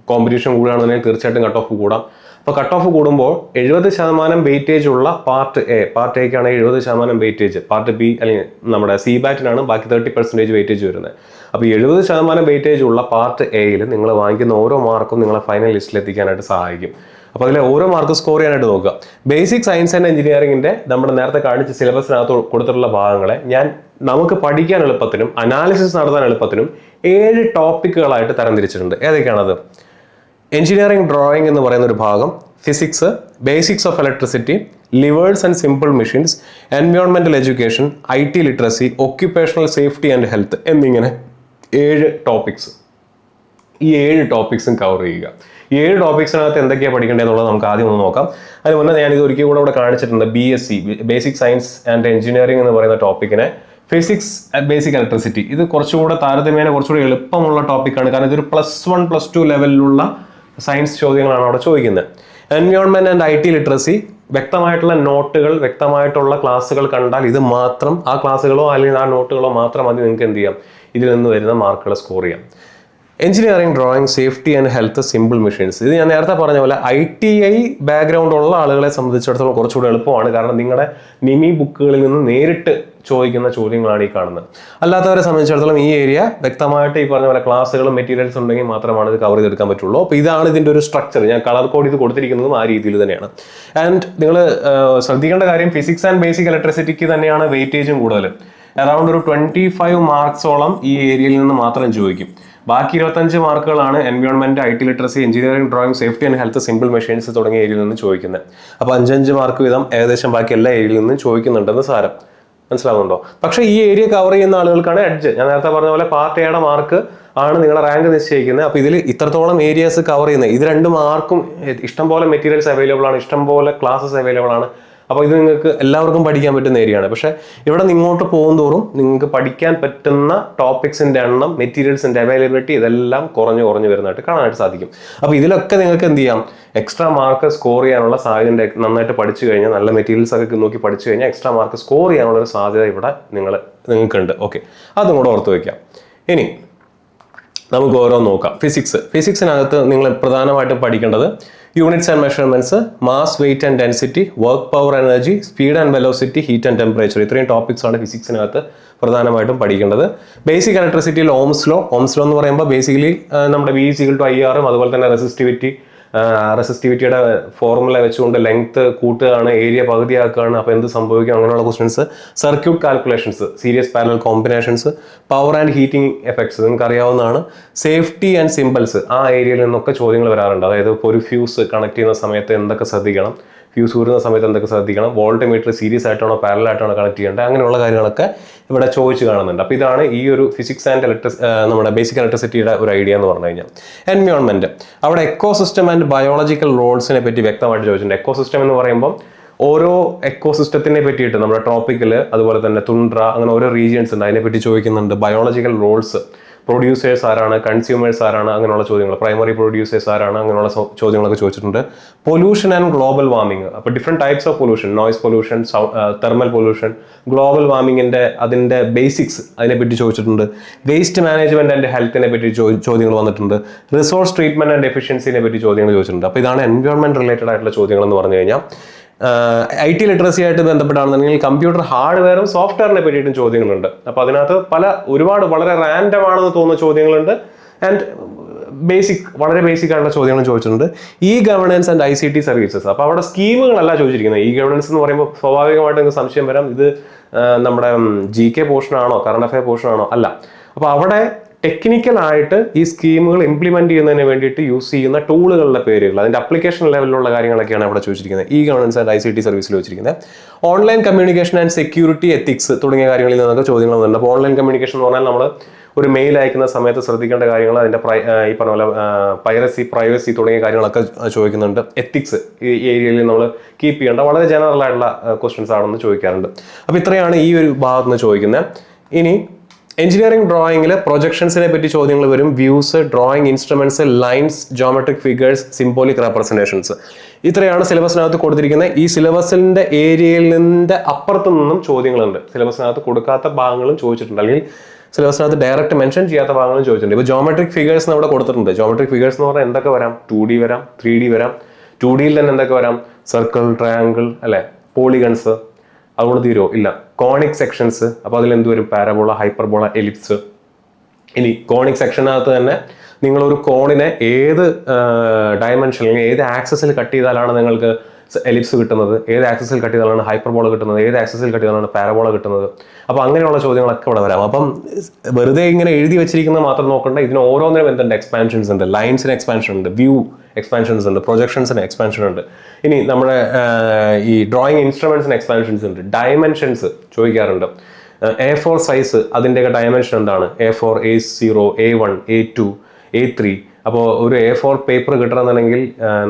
കോമ്പറ്റീഷൻ കൂടുകയാണെന്നുണ്ടെങ്കിൽ തീർച്ചയായിട്ടും കട്ട് ഓഫ് കൂടാം. അപ്പോൾ കട്ട് ഓഫ് കൂടുമ്പോൾ 70% വെയിറ്റേജ് ഉള്ള പാർട്ട് എക്കാണ് 70% വെയിറ്റേജ്. പാർട്ട് B അല്ലെങ്കിൽ നമ്മുടെ CBAT-നാണ് ബാക്കി 30% വെയിറ്റേജ് വരുന്നത്. അപ്പോൾ 70% വെയിറ്റേജ് ഉള്ള പാർട്ട് എയിൽ നിങ്ങൾ വാങ്ങിക്കുന്ന ഓരോ മാർക്കും നിങ്ങളെ ഫൈനൽ ലിസ്റ്റിൽ എത്തിക്കാനായിട്ട് സഹായിക്കും. അപ്പോൾ അതിലെ ഓരോ മാർക്ക് സ്കോർ ചെയ്യാനായിട്ട് നോക്കുക. ബേസിക് സയൻസ് ആൻഡ് എഞ്ചിനീയറിംഗിന്റെ നമ്മുടെ നേരത്തെ കാണിച്ച സിലബസിനകത്ത് കൊടുത്തിട്ടുള്ള ഭാഗങ്ങളെ ഞാൻ നമുക്ക് പഠിക്കാൻ എളുപ്പത്തിനും അനാലിസിസ് നടത്താൻ എളുപ്പത്തിനും 7 ടോപ്പിക്കുകളായിട്ട് തരംതിരിച്ചിട്ടുണ്ട്. ഏതൊക്കെയാണത്? എഞ്ചിനീയറിംഗ് ഡ്രോയിങ് എന്ന് പറയുന്ന ഒരു ഭാഗം, physics, basics of electricity, levers and simple machines, എൻവയോൺമെന്റൽ education, IT literacy, occupational safety and health എന്നിങ്ങനെ 7 ടോപ്പിക്സ്. ഈ 7 ടോപ്പിക്സും കവർ ചെയ്യുക. ഈ 7 ടോപ്പിക്സിനകത്ത് എന്തൊക്കെയാണ് പഠിക്കേണ്ടതെന്നുള്ളത് നമുക്ക് ആദ്യം ഒന്ന് നോക്കാം. അതിന് മുന്നേ ഞാൻ ഇത് ഒരിക്കൽ കൂടെ ഇവിടെ കാണിച്ചിട്ടുണ്ട്. BSc basic science and engineering എന്ന് പറയുന്ന ടോപ്പിക്കിനെ ഫിസിക്സ്, ബേസിക് ഇലക്ട്രിസിറ്റി, ഇത് കുറച്ചുകൂടെ താരതമ്യേന കുറച്ചുകൂടി എളുപ്പമുള്ള ടോപ്പിക്കാണ്. കാരണം ഇതൊരു +1 +2 ലെവലിലുള്ള സയൻസ് ചോദ്യങ്ങളാണ് അവിടെ ചോദിക്കുന്നത്. എൻവയോൺമെന്റ് ആൻഡ് IT ലിറ്ററസി, വ്യക്തമായിട്ടുള്ള നോട്ടുകൾ, വ്യക്തമായിട്ടുള്ള ക്ലാസ്സുകൾ കണ്ടാൽ ഇത് മാത്രം, ആ ക്ലാസ്സുകളോ അല്ലെങ്കിൽ ആ നോട്ടുകളോ മാത്രം മതി നിങ്ങൾക്ക് എന്ത് ചെയ്യാം, ഇതിൽ നിന്ന് വരുന്ന മാർക്കുകൾ സ്കോർ ചെയ്യാം. Engineering drawing, safety and health, simple machines, ഇത് ഞാൻ നേരത്തെ പറഞ്ഞ പോലെ ITI ബാക്ക്ഗ്രൗണ്ട് ഉള്ള ആളുകളെ സംബന്ധിച്ചിടത്തോളം കുറച്ചുകൂടി എളുപ്പമാണ്. കാരണം നിങ്ങളുടെ നിമി ബുക്കുകളിൽ നിന്ന് നേരിട്ട് ചോദിക്കുന്ന ചോദ്യങ്ങളാണ് ഈ കാണുന്നത്. അല്ലാത്തവരെ സംബന്ധിച്ചിടത്തോളം ഈ ഏരിയ വ്യക്തമായിട്ട് ഈ പറഞ്ഞ പോലെ ക്ലാസ്സുകളും മെറ്റീരിയൽസ് ഉണ്ടെങ്കിൽ മാത്രമാണ് ഇത് കവർ ചെയ്തെടുക്കാൻ പറ്റുള്ളൂ. അപ്പോൾ ഇതാണ് ഇതിൻ്റെ ഒരു സ്ട്രക്ചർ. ഞാൻ കളർ കോഡ് ഇത് കൊടുത്തിരിക്കുന്നതും ആ രീതിയിൽ തന്നെയാണ്. ആൻഡ് നിങ്ങൾ ശ്രദ്ധിക്കേണ്ട കാര്യം, ഫിസിക്സ് ആൻഡ് ബേസിക് ഇലക്ട്രിസിറ്റിക്ക് തന്നെയാണ് വെയിറ്റേജും കൂടുതൽ. അറൗണ്ട് ഒരു 25 മാർക്സോളം ഈ ഏരിയയിൽ നിന്ന് മാത്രം ചോദിക്കും. ബാക്കി 25 മാർക്കുകളാണ് environment, IT literacy, engineering drawing, safety and health, simple machines തുടങ്ങിയ ഏരിയയിൽ നിന്ന് ചോദിക്കുന്നത്. അപ്പോൾ 5-5 മാർക്ക് വീതം ഏകദേശം ബാക്കി എല്ലാ ഏരിയയിൽ നിന്നും ചോദിക്കുന്നുണ്ടെന്ന് സാരം. മനസ്സിലാവുന്നുണ്ടോ? പക്ഷേ ഈ ഏരിയ കവർ ചെയ്യുന്ന ആളുകൾക്കാണ് എഡ്ജ്. ഞാൻ നേരത്തെ പറഞ്ഞ പോലെ പാർട്ട് എയുടെ മാർക്ക് ആണ് നിങ്ങളുടെ റാങ്ക് നിശ്ചയിക്കുന്നത്. അപ്പോൾ ഇതിൽ ഇത്രത്തോളം ഏരിയാസ് കവർ ചെയ്യുന്നത്, ഇത് 2 മാർക്കും ഇഷ്ടംപോലെ മെറ്റീരിയൽസ് അവൈലബിൾ ആണ്, ഇഷ്ടംപോലെ ക്ലാസ്സസ് അവൈലബിൾ ആണ്. അപ്പോൾ ഇത് നിങ്ങൾക്ക് എല്ലാവർക്കും പഠിക്കാൻ പറ്റുന്ന ഏരിയയാണ്. പക്ഷേ ഇവിടെ ഇങ്ങോട്ട് പോകുന്തോറും നിങ്ങൾക്ക് പഠിക്കാൻ പറ്റുന്ന ടോപ്പിക്സിൻ്റെ എണ്ണം, മെറ്റീരിയൽസിൻ്റെ അവൈലബിലിറ്റി ഇതെല്ലാം കുറഞ്ഞു വരുന്നതായിട്ട് കാണാനായിട്ട് സാധിക്കും. അപ്പോൾ ഇതിലൊക്കെ നിങ്ങൾക്ക് എന്ത് ചെയ്യാം, എക്സ്ട്രാ മാർക്ക് സ്കോർ ചെയ്യാനുള്ള സാധ്യത, നന്നായിട്ട് പഠിച്ചു കഴിഞ്ഞാൽ, നല്ല മെറ്റീരിയൽസ് ഒക്കെ നോക്കി പഠിച്ചു കഴിഞ്ഞാൽ എക്സ്ട്രാ മാർക്ക് സ്കോർ ചെയ്യാനുള്ള ഒരു സാധ്യത ഇവിടെ നിങ്ങൾക്കുണ്ട്. ഓക്കെ, അതും കൂടെ ഓർത്ത് വയ്ക്കാം. ഇനി നമുക്ക് ഓരോന്ന് നോക്കാം. ഫിസിക്സിനകത്ത് നിങ്ങൾ പ്രധാനമായിട്ടും പഠിക്കേണ്ടത് units and measurements, mass, weight and density, work, power, energy, speed and velocity, heat and temperature. ഇത്രയും ടോപ്പിക്സ് ആണ് ഫിസിക്സിനകത്ത് പ്രധാനമായിട്ടും പഠിക്കേണ്ടത്. ബേസിക് ഇലക്ട്രിസിറ്റിയിൽ ഓംസ് ലോ എന്ന് പറയുമ്പോൾ ബേസിക്കലി നമ്മുടെ V = IR, അതുപോലെ തന്നെ റെസിസ്റ്റിവിറ്റിയുടെ ഫോർമുല വെച്ചുകൊണ്ട് ലെങ്ത് കൂട്ടുകയാണ്, ഏരിയ പകുതിയാക്കുകയാണ്. അപ്പോൾ എന്ത് സംഭവിക്കും, അങ്ങനെയുള്ള questions. Circuit calculations, series parallel combinations, power and heating effects നിങ്ങൾക്ക് അറിയാവുന്നതാണ്. സേഫ്റ്റി ആൻഡ് സിമ്പിൾസ്, ആ ഏരിയയിൽ നിന്നൊക്കെ ചോദ്യങ്ങൾ വരാറുണ്ട്. അതായത് ഇപ്പോൾ ഒരു ഫ്യൂസ് കണക്ട് ചെയ്യുന്ന സമയത്ത് എന്തൊക്കെ ശ്രദ്ധിക്കണം, ഫ്യൂസ് ഊരുന്ന സമയത്ത് എന്തൊക്കെ ശ്രദ്ധിക്കണം, വോൾട്ട് മീറ്റർ സീരീസ് ആയിട്ടാണോ പാരലൽ ആയിട്ടാണോ കണക്ട് ചെയ്യേണ്ടത്, അങ്ങനെയുള്ള കാര്യങ്ങളൊക്കെ ഇവിടെ ചോദിച്ച് കാണുന്നുണ്ട്. അപ്പോൾ ഇതാണ് ഈ ഒരു ഫിസിക്സ് ആൻഡ് നമ്മുടെ ബേസിക് ഇലക്ട്രിസിറ്റിയുടെ ഒരു ഐഡിയ എന്ന് പറഞ്ഞു കഴിഞ്ഞാൽ. എൻവയോൺമെന്റ്, അവിടെ എക്കോസിസ്റ്റം ആൻഡ് ബയോളജിക്കൽ റോൾസിനെ പറ്റി വ്യക്തമായിട്ട് ചോദിച്ചിട്ടുണ്ട്. എക്കോസിസ്റ്റം എന്ന് പറയുമ്പോൾ ഓരോ എക്കോസിസ്റ്റത്തിനെ പറ്റിയിട്ട് നമ്മുടെ ട്രോപ്പിക്കൽ, അതുപോലെ തന്നെ തുണ്ട്ര, അങ്ങനെ ഓരോ റീജിയൻസ് ഉണ്ട്, അതിനെപ്പറ്റി ചോദിക്കുന്നുണ്ട്. ബയോളജിക്കൽ റോൾസ്, പ്രൊഡ്യൂസേഴ്സ് ആരാണ്, കൺസ്യൂമേഴ്സ് ആരാണ്, അങ്ങനെയുള്ള ചോദ്യങ്ങൾ. പ്രൈമറി പ്രൊഡ്യൂസേഴ്സ് ആരാണ്, അങ്ങനെയുള്ള ചോദ്യങ്ങളൊക്കെ ചോദിച്ചിട്ടുണ്ട്. പൊല്യൂഷൻ ആൻഡ് ഗ്ലോബൽ വാർമിംഗ്, അപ്പോൾ different types of pollution, noise pollution, thermal pollution, global വാർമിങ്ങിൻ്റെ അതിൻ്റെ ബേസിക്സ് അതിനെപ്പറ്റി ചോദിച്ചിട്ടുണ്ട്. വേസ്റ്റ് മാനേജ്മെന്റ് ആൻഡ് ഹെൽത്തിനെ പറ്റി ചോദ്യങ്ങൾ വന്നിട്ടുണ്ട്. റിസോഴ്സ് ട്രീറ്റ്മെന്റ് ആൻഡ് എഫിഷ്യൻസിനെ പറ്റി ചോദ്യങ്ങൾ ചോദിച്ചിട്ടുണ്ട്. അപ്പോൾ ഇതാണ് എൻവയോൺമെന്റ് റിലേറ്റഡ് ആയിട്ടുള്ള ചോദ്യങ്ങൾ എന്ന് പറഞ്ഞു കഴിഞ്ഞാൽ. IT ലിറ്ററസി ആയിട്ട് ബന്ധപ്പെട്ടാണെന്നുണ്ടെങ്കിൽ കമ്പ്യൂട്ടർ ഹാർഡ്വെയറും സോഫ്റ്റ്വെയറിനെ പറ്റിയിട്ടും ചോദ്യങ്ങളുണ്ട്. അപ്പോൾ അതിനകത്ത് ഒരുപാട് വളരെ റാൻഡം ആണെന്ന് തോന്നുന്ന ചോദ്യങ്ങളുണ്ട്. ആൻഡ് വളരെ ബേസിക് ആയിട്ടുള്ള ചോദ്യങ്ങളും ചോദിച്ചിട്ടുണ്ട്. ഗവേണൻസ് ആൻഡ് ICT സർവീസസ്, അപ്പോൾ അവിടെ സ്കീമുകളല്ല ചോദിച്ചിരിക്കുന്നത്. ഗവേണൻസ് എന്ന് പറയുമ്പോൾ സ്വാഭാവികമായിട്ട് നിങ്ങൾക്ക് സംശയം വരാം, ഇത് നമ്മുടെ GK പോർഷനാണോ, കറണ്ട് അഫയർ പോർഷനാണോ? അല്ല. അപ്പോൾ അവിടെ ടെക്നിക്കലായിട്ട് ഈ സ്കീമുകൾ ഇംപ്ലിമെന്റ് ചെയ്യുന്നതിന് വേണ്ടിയിട്ട് യൂസ് ചെയ്യുന്ന ടൂളുകളുടെ പേരുകൾ, അതിന്റെ അപ്ലിക്കേഷൻ ലെവലിലുള്ള കാര്യങ്ങളൊക്കെയാണ് അവിടെ ചോദിച്ചിരിക്കുന്നത്. ഗവേണൻസ് ആൻഡ് ICT സർവീസിൽ ചോദിച്ചിരിക്കുന്നത്. Online communication and security ethics തുടങ്ങിയ കാര്യങ്ങളിൽ നിന്നൊക്കെ ചോദ്യങ്ങൾ വന്നിട്ടുണ്ട്. അപ്പോൾ ഓൺലൈൻ കമ്മ്യൂണിക്കേഷൻ എന്ന് പറഞ്ഞാൽ നമ്മൾ ഒരു മെയിൽ അയക്കുന്ന സമയത്ത് ശ്രദ്ധിക്കേണ്ട കാര്യങ്ങൾ, അതിന്റെ ഈ പറഞ്ഞ പോലെ പ്രൈവസി തുടങ്ങിയ കാര്യങ്ങളൊക്കെ ചോദിക്കുന്നുണ്ട്. എത്തിക്സ് ഈ ഏരിയയിൽ നമ്മൾ കീപ്പ് ചെയ്യേണ്ട വളരെ ജനറൽ ആയിട്ടുള്ള ക്വസ്റ്റ്യൻസ് ആണെന്ന് ചോദിക്കാറുണ്ട്. അപ്പോൾ ഇത്രയാണ് ഈ ഒരു ഭാഗത്ത് നിന്ന് ചോദിക്കുന്നത്. ഇനി എഞ്ചിനീയറിംഗ് ഡ്രോയിങ്ങിൽ പ്രൊജക്ഷൻസിനെ പറ്റി ചോദ്യങ്ങൾ വരും. Views, drawing instruments, lines, geometric figures, symbolic representations. ഇത്രയാണ് സിലബസിനകത്ത് കൊടുത്തിരിക്കുന്നത്. ഈ സിലബസിന്റെ ഏരിയയിൽ നിന്റെ അപ്പുറത്തു നിന്നും ചോദ്യങ്ങളുണ്ട്. സിലബസിനകത്ത് കൊടുക്കാത്ത ഭാഗങ്ങളും ചോദിച്ചിട്ടുണ്ട്, അല്ലെങ്കിൽ സിലബസിനകത്ത് ഡയറക്റ്റ് മെൻഷൻ ചെയ്യാത്ത ഭാഗങ്ങളും ചോദിച്ചിട്ടുണ്ട്. ഇപ്പോൾ ജോമെട്രിക് ഫിഗേഴ്സ് അവിടെ കൊടുത്തിട്ടുണ്ട്. ജോമെട്രിക് ഫിഗേഴ്സ് എന്ന് പറഞ്ഞാൽ എന്തൊക്കെ വരാം? 2D വരാം, 3D വരാം. 2Dയിൽ തന്നെ എന്തൊക്കെ വരാം? സർക്കിൾ, ട്രയാങ്കിൾ, അല്ലെ, പോളിഗൺസ്. അതുകൊണ്ട് തീരുമോ? ഇല്ല. കോണിക് സെക്ഷൻസ്, അപ്പോൾ അതിൽ എന്ത് വരും? Parabola, hyperbola, ellipse. ഇനി കോണിക് സെക്ഷനകത്ത് തന്നെ നിങ്ങളൊരു കോണിനെ ഏത് ഡയമെൻഷനിൽ, ഏത് ആക്സസിൽ കട്ട് ചെയ്താലാണ് നിങ്ങൾക്ക് എലിപ്സ് കിട്ടുന്നത്, ഏത് ആക്സസിൽ കട്ട് ചെയ്താലാണ് ഹൈപ്പർബോള കിട്ടുന്നത്, ഏത് ആക്സസിൽ കട്ട് ചെയ്താലാണ് പാരബോള കിട്ടുന്നത്. അപ്പോൾ അങ്ങനെയുള്ള ചോദ്യങ്ങളൊക്കെ ഇവിടെ വരാം. അപ്പം വെറുതെ ഇങ്ങനെ എഴുതി വെച്ചിരിക്കുന്നത് മാത്രം നോക്കണ്ട, ഇതിന് ഓരോന്നിനും എന്തുണ്ട്? എക്സ്പാൻഷൻസ് ഉണ്ട്. ലൈൻസിന് എക്സ്പാൻഷൻ ഉണ്ട്, വ്യൂ എക്സ്പാൻഷൻസ് ഉണ്ട്, പ്രൊജക്ഷൻസിന് എക്സ്പാൻഷൻ ഉണ്ട്. ഇനി നമ്മുടെ ഈ ഡ്രോയിങ് ഇൻസ്ട്രുമെന്റ്സിന് എക്സ്പാൻഷൻസ് ഉണ്ട്. ഡയമെൻഷൻസ് ചോദിക്കാറുണ്ട്. A4 സൈസ്, അതിൻ്റെയൊക്കെ ഡയമെൻഷൻ എന്താണ്? A4, A0, A1, A2, A3. അപ്പോൾ ഒരു A4 പേപ്പർ കിട്ടണമെന്നുണ്ടെങ്കിൽ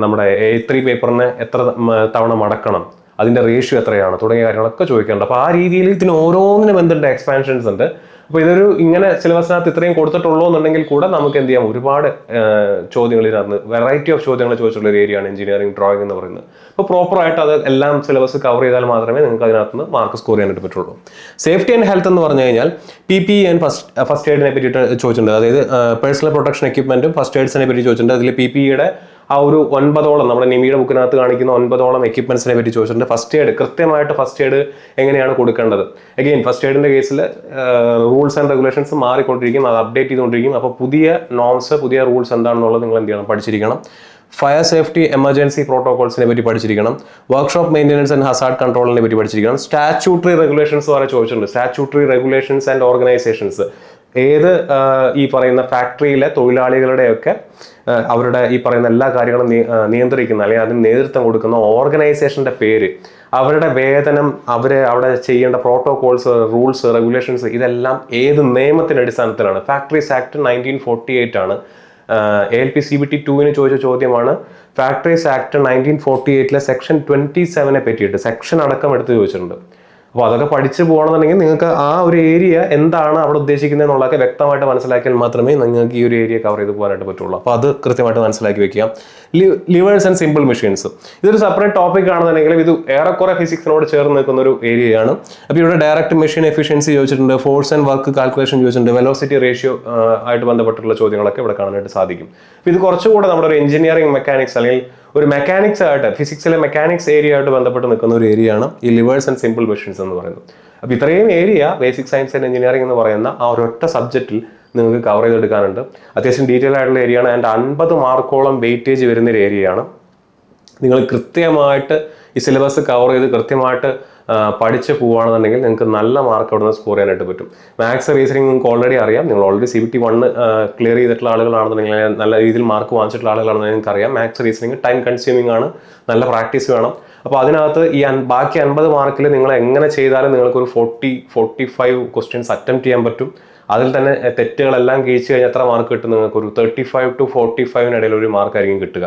നമ്മുടെ A3 പേപ്പറിനെ എത്ര തവണ മടക്കണം, അതിൻ്റെ റേഷ്യോ എത്രയാണ് തുടങ്ങിയ കാര്യങ്ങളൊക്കെ ചോദിക്കാറുണ്ട്. അപ്പോൾ ആ രീതിയിൽ ഇതിന് ഓരോന്നിനും എന്തുണ്ട്? എക്സ്പാൻഷൻസ് ഉണ്ട്. അപ്പോൾ ഇതൊരു ഇങ്ങനെ സിലബസിനകത്ത് ഇത്രയും കൊടുത്തിട്ടുള്ളൂ എന്നുണ്ടെങ്കിൽ കൂടെ നമുക്ക് എന്ത് ചെയ്യാം? ഒരുപാട് ചോദ്യങ്ങൾ ഇതിനകത്ത്, വെറൈറ്റി ഓഫ് ചോദ്യങ്ങൾ ചോദിച്ചിട്ടുള്ള ഒരു ഏരിയയാണ് എഞ്ചിനീയറിംഗ് ഡ്രോയിങ് എന്ന് പറയുന്നത്. അപ്പോൾ പ്രോപ്പറായിട്ട് അത് എല്ലാം സിലബസ് കവർ ചെയ്താൽ മാത്രമേ നിങ്ങൾക്ക് അതിനകത്ത് നിന്ന് മാർക്ക് സ്കോർ ചെയ്യാനായിട്ട് പറ്റുള്ളൂ. സേഫ്റ്റി ആൻഡ് ഹെൽത്ത് എന്ന് പറഞ്ഞു കഴിഞ്ഞാൽ PPE ആൻഡ് ഫസ്റ്റ് എയ്ഡിനെ പറ്റിയിട്ട് ചോദിച്ചിട്ടുണ്ട്. അതായത് പേഴ്സണൽ പ്രൊട്ടക്ഷൻ എക്യുപ്മെന്റും ഫസ്റ്റ് എയ്ഡ്സിനെ പറ്റി ചോദിച്ചിട്ടുണ്ട്. അതിൽ PPEയുടെ ആ ഒരു 9ഓളം നമ്മുടെ നിമിയുടെ ബുക്കിനകത്ത് കാണിക്കുന്ന 9ഓളം എക്യുപ്മെന്റ്സിനെ പറ്റി ചോദിച്ചിട്ടുണ്ട്. ഫസ്റ്റ് എയ്ഡ്, കൃത്യമായിട്ട് ഫസ്റ്റ് എയ്ഡ് എങ്ങനെയാണ് കൊടുക്കേണ്ടത്. അഗെയിൻ ഫസ്റ്റ് എയ്ഡിന്റെ കേസിൽ റൂൾസ് ആൻഡ് റെഗുലേഷൻസ് മാറിക്കൊണ്ടിരിക്കും, അത് അപ്ഡേറ്റ് ചെയ്തുകൊണ്ടിരിക്കും. അപ്പോൾ പുതിയ നോംസ്, പുതിയ റൂൾസ് എന്താണെന്നുള്ളത് നിങ്ങൾ എന്ത് ചെയ്യണം? പഠിച്ചിരിക്കണം. ഫയർ സേഫ്റ്റി, എമർജൻസി പ്രോട്ടോകോൾസിനെ പറ്റി പഠിച്ചിരിക്കണം. വർക്ക്ഷോപ്പ് മെയിൻ്റെനൻസ് ആൻഡ് ഹസാർഡ് കൺട്രോളിനെ പറ്റി പഠിച്ചിരിക്കണം. സ്റ്റാറ്റ്യൂട്ടറി റെഗുലേഷൻസ് വരെ ചോദിച്ചിട്ടുണ്ട്. സ്റ്റാറ്റ്യൂട്ടറി റെഗുലേഷൻസ് ആൻഡ് ഓർഗനൈസേഷൻസ്, ഏത് ഈ പറയുന്ന ഫാക്ടറിയിലെ തൊഴിലാളികളുടെയൊക്കെ അവരുടെ ഈ പറയുന്ന എല്ലാ കാര്യങ്ങളും നിയന്ത്രിക്കുന്ന, അല്ലെങ്കിൽ അതിന് നേതൃത്വം കൊടുക്കുന്ന ഓർഗനൈസേഷന്റെ പേര്, അവരുടെ വേതനം, അവിടെ ചെയ്യേണ്ട പ്രോട്ടോകോൾസ്, റൂൾസ്, റെഗുലേഷൻസ്, ഇതെല്ലാം ഏത് നിയമത്തിന്റെ അടിസ്ഥാനത്തിലാണ്? ഫാക്ടറീസ് ആക്ട് 1948 ആണ് ALP CBT 2 ചോദിച്ച ചോദ്യമാണ് ഫാക്ടറീസ് ആക്ട് 1948 സെക്ഷൻ 27 പറ്റിയിട്ട് സെക്ഷൻ അടക്കം എടുത്ത് ചോദിച്ചിട്ടുണ്ട്. അപ്പോൾ അതൊക്കെ പഠിച്ചു പോകണമെന്നുണ്ടെങ്കിൽ നിങ്ങൾക്ക് ആ ഒരു ഏരിയ എന്താണ് അവിടെ ഉദ്ദേശിക്കുന്നത് എന്നുള്ളതൊക്കെ വ്യക്തമായിട്ട് മനസ്സിലാക്കിയാൽ മാത്രമേ നിങ്ങൾക്ക് ഈ ഒരു ഏരിയ കവർ ചെയ്ത് പോകാനായിട്ട് പറ്റുള്ളൂ. അപ്പോൾ അത് കൃത്യമായിട്ട് മനസ്സിലാക്കി വെക്കുക. ലിവേഴ്സ് ആൻഡ് സിമ്പിൾ മെഷീൻസ് ഇതൊരു സെപ്പറേറ്റ് ടോപ്പിക് ആണെന്നുണ്ടെങ്കിലും ഇത് ഏറെക്കുറെ ഫിസിക്സിനോട് ചേർന്ന് നിൽക്കുന്ന ഒരു ഏരിയയാണ്. അപ്പോൾ ഇവിടെ ഡയറക്റ്റ് മെഷീൻ എഫിഷ്യൻസി ചോദിച്ചിട്ടുണ്ട്, ഫോഴ്സ് ആൻഡ് വർക്ക് കാൽക്കുലേഷൻ ചോദിച്ചിട്ടുണ്ട്, വെലോസിറ്റി റേഷ്യോ ആയിട്ട് ബന്ധപ്പെട്ടുള്ള ചോദ്യങ്ങളൊക്കെ ഇവിടെ കാണാനായിട്ട് സാധിക്കും. അപ്പോൾ ഇത് കുറച്ചുകൂടെ നമ്മുടെ ഒരു എഞ്ചിനീയറിംഗ് മെക്കാനിക്സ് അല്ലെങ്കിൽ ഒരു മെക്കാനിക്സ് ആയിട്ട് ഫിസിക്സിലെ മെക്കാനിക്സ് ഏരിയ ആയിട്ട് ബന്ധപ്പെട്ട് നിൽക്കുന്ന ഒരു ഏരിയയാണ് ഈ ലിവേഴ്സ് ആൻഡ് സിമ്പിൾ മെഷീൻസ് എന്ന് പറയുന്നത്. അപ്പോൾ ഇത്രയും area basic science and engineering എന്ന് പറയുന്ന ആ ഒരൊറ്റ സബ്ജക്റ്റിൽ നിങ്ങൾക്ക് കവർ ചെയ്തെടുക്കാനുണ്ട്. അത്യാവശ്യം ഡീറ്റെയിൽ ആയിട്ടുള്ള ഏരിയയാണ്. ആൻഡ് 50 മാർക്കോളം വെയിറ്റേജ് വരുന്നൊരു ഏരിയയാണ്. നിങ്ങൾ കൃത്യമായിട്ട് ഈ സിലബസ് കവർ ചെയ്ത് കൃത്യമായിട്ട് പഠിച്ച് പോവുകയാണെന്നുണ്ടെങ്കിൽ നിങ്ങൾക്ക് നല്ല മാർക്ക് അവിടെ നിന്ന് സ്കോർ ചെയ്യാനായിട്ട് പറ്റും. മാത്സ് റീസണിങ് നിങ്ങൾക്ക് ഓൾറെഡി അറിയാം. നിങ്ങൾ ഓൾറെഡി CBT 1 ക്ലിയർ ചെയ്തിട്ടുള്ള ആളുകളാണെന്നുണ്ടെങ്കിൽ, നല്ല രീതിയിൽ മാർക്ക് വാങ്ങിച്ചിട്ടുള്ള ആളുകളാണെന്നുണ്ടെങ്കിൽ നിങ്ങൾക്ക് അറിയാം മാത്സ് റീസണിങ് ടൈം കൺസ്യൂമിംഗ് ആണ്, നല്ല പ്രാക്ടീസ് വേണം. അപ്പോൾ അതിനകത്ത് ഈ ബാക്കി 50 മാർക്കിൽ നിങ്ങൾ എങ്ങനെ ചെയ്താലും നിങ്ങൾക്കൊരു 40-45 ക്വസ്റ്റ്യൻസ് അറ്റംപ്റ്റ് ചെയ്യാൻ പറ്റും. അതിൽ തന്നെ തെറ്റുകളെല്ലാം കഴിച്ച് കഴിഞ്ഞാൽ എത്ര മാർക്ക് കിട്ടും? നിങ്ങൾക്ക് ഒരു 35 to 45 ഇടയിൽ ഒരു മാർക്കായിരിക്കും കിട്ടുക.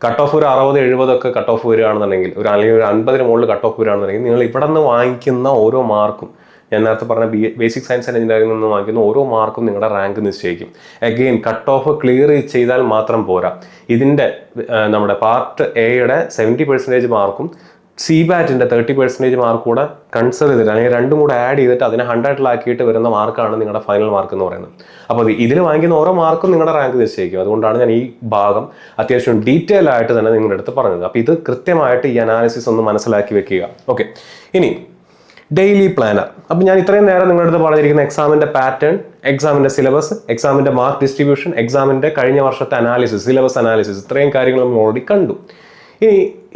കട്ട് ഓഫ് ഒരു 60-70 ഒക്കെ കട്ട് ഓഫ് വരികയാണെന്നുണ്ടെങ്കിൽ, അല്ലെങ്കിൽ ഒരു 50 മുകളിൽ കട്ട് ഓഫ് വരികയാണെന്നുണ്ടെങ്കിൽ, നിങ്ങൾ ഇവിടെ നിന്ന് വാങ്ങിക്കുന്ന ഓരോ മാർക്കും, ഞാൻ നേരത്തെ പറഞ്ഞ ബേസിക് സയൻസ് ആൻഡ് എഞ്ചിനീയറിംഗിൽ നിന്ന് വാങ്ങിക്കുന്ന ഓരോ മാർക്കും നിങ്ങളുടെ റാങ്ക് നിശ്ചയിക്കും. അഗെയിൻ കട്ട് ഓഫ് ക്ലിയർ ചെയ്താൽ മാത്രം പോരാ. ഇതിൻ്റെ നമ്മുടെ പാർട്ട് എയുടെ 70% മാർക്കും CBATന്റെ 30% മാർക്ക് കൂടെ കൺസിഡർ ചെയ്തിട്ട്, അല്ലെങ്കിൽ രണ്ടും കൂടെ ആഡ് ചെയ്തിട്ട് അതിനെ 100-ലാക്കിയിട്ട് വരുന്ന മാർക്കാണ് നിങ്ങളുടെ ഫൈനൽ മാർക്ക് എന്ന് പറയുന്നത്. അപ്പോൾ ഇതിൽ വാങ്ങിക്കുന്ന ഓരോ മാർക്കും നിങ്ങളുടെ റാങ്ക് നിശ്ചയിക്കും. അതുകൊണ്ടാണ് ഞാൻ ഈ ഭാഗം അത്യാവശ്യം ഡീറ്റെയിൽ ആയിട്ട് തന്നെ നിങ്ങളുടെ അടുത്ത് പറഞ്ഞത്. അപ്പോൾ ഇത് കൃത്യമായിട്ട് ഈ അനാലിസിസ് ഒന്ന് മനസ്സിലാക്കി വെക്കുക. ഓക്കെ, ഇനി ഡെയിലി പ്ലാനർ. അപ്പോൾ ഞാൻ ഇത്രയും നേരം നിങ്ങളുടെ അടുത്ത് പറഞ്ഞിരിക്കുന്ന എക്സാമിൻ്റെ പാറ്റേൺ, എക്സാമിൻ്റെ സിലബസ്, എക്സാമിൻ്റെ മാർക്ക് ഡിസ്ട്രിബ്യൂഷൻ, എക്സാമിൻ്റെ കഴിഞ്ഞ വർഷത്തെ അനാലിസിസ്, സിലബസ് അനാലിസിസ്, ഇത്രയും കാര്യങ്ങൾ നമ്മൾ ഓൾറെഡി കണ്ടു.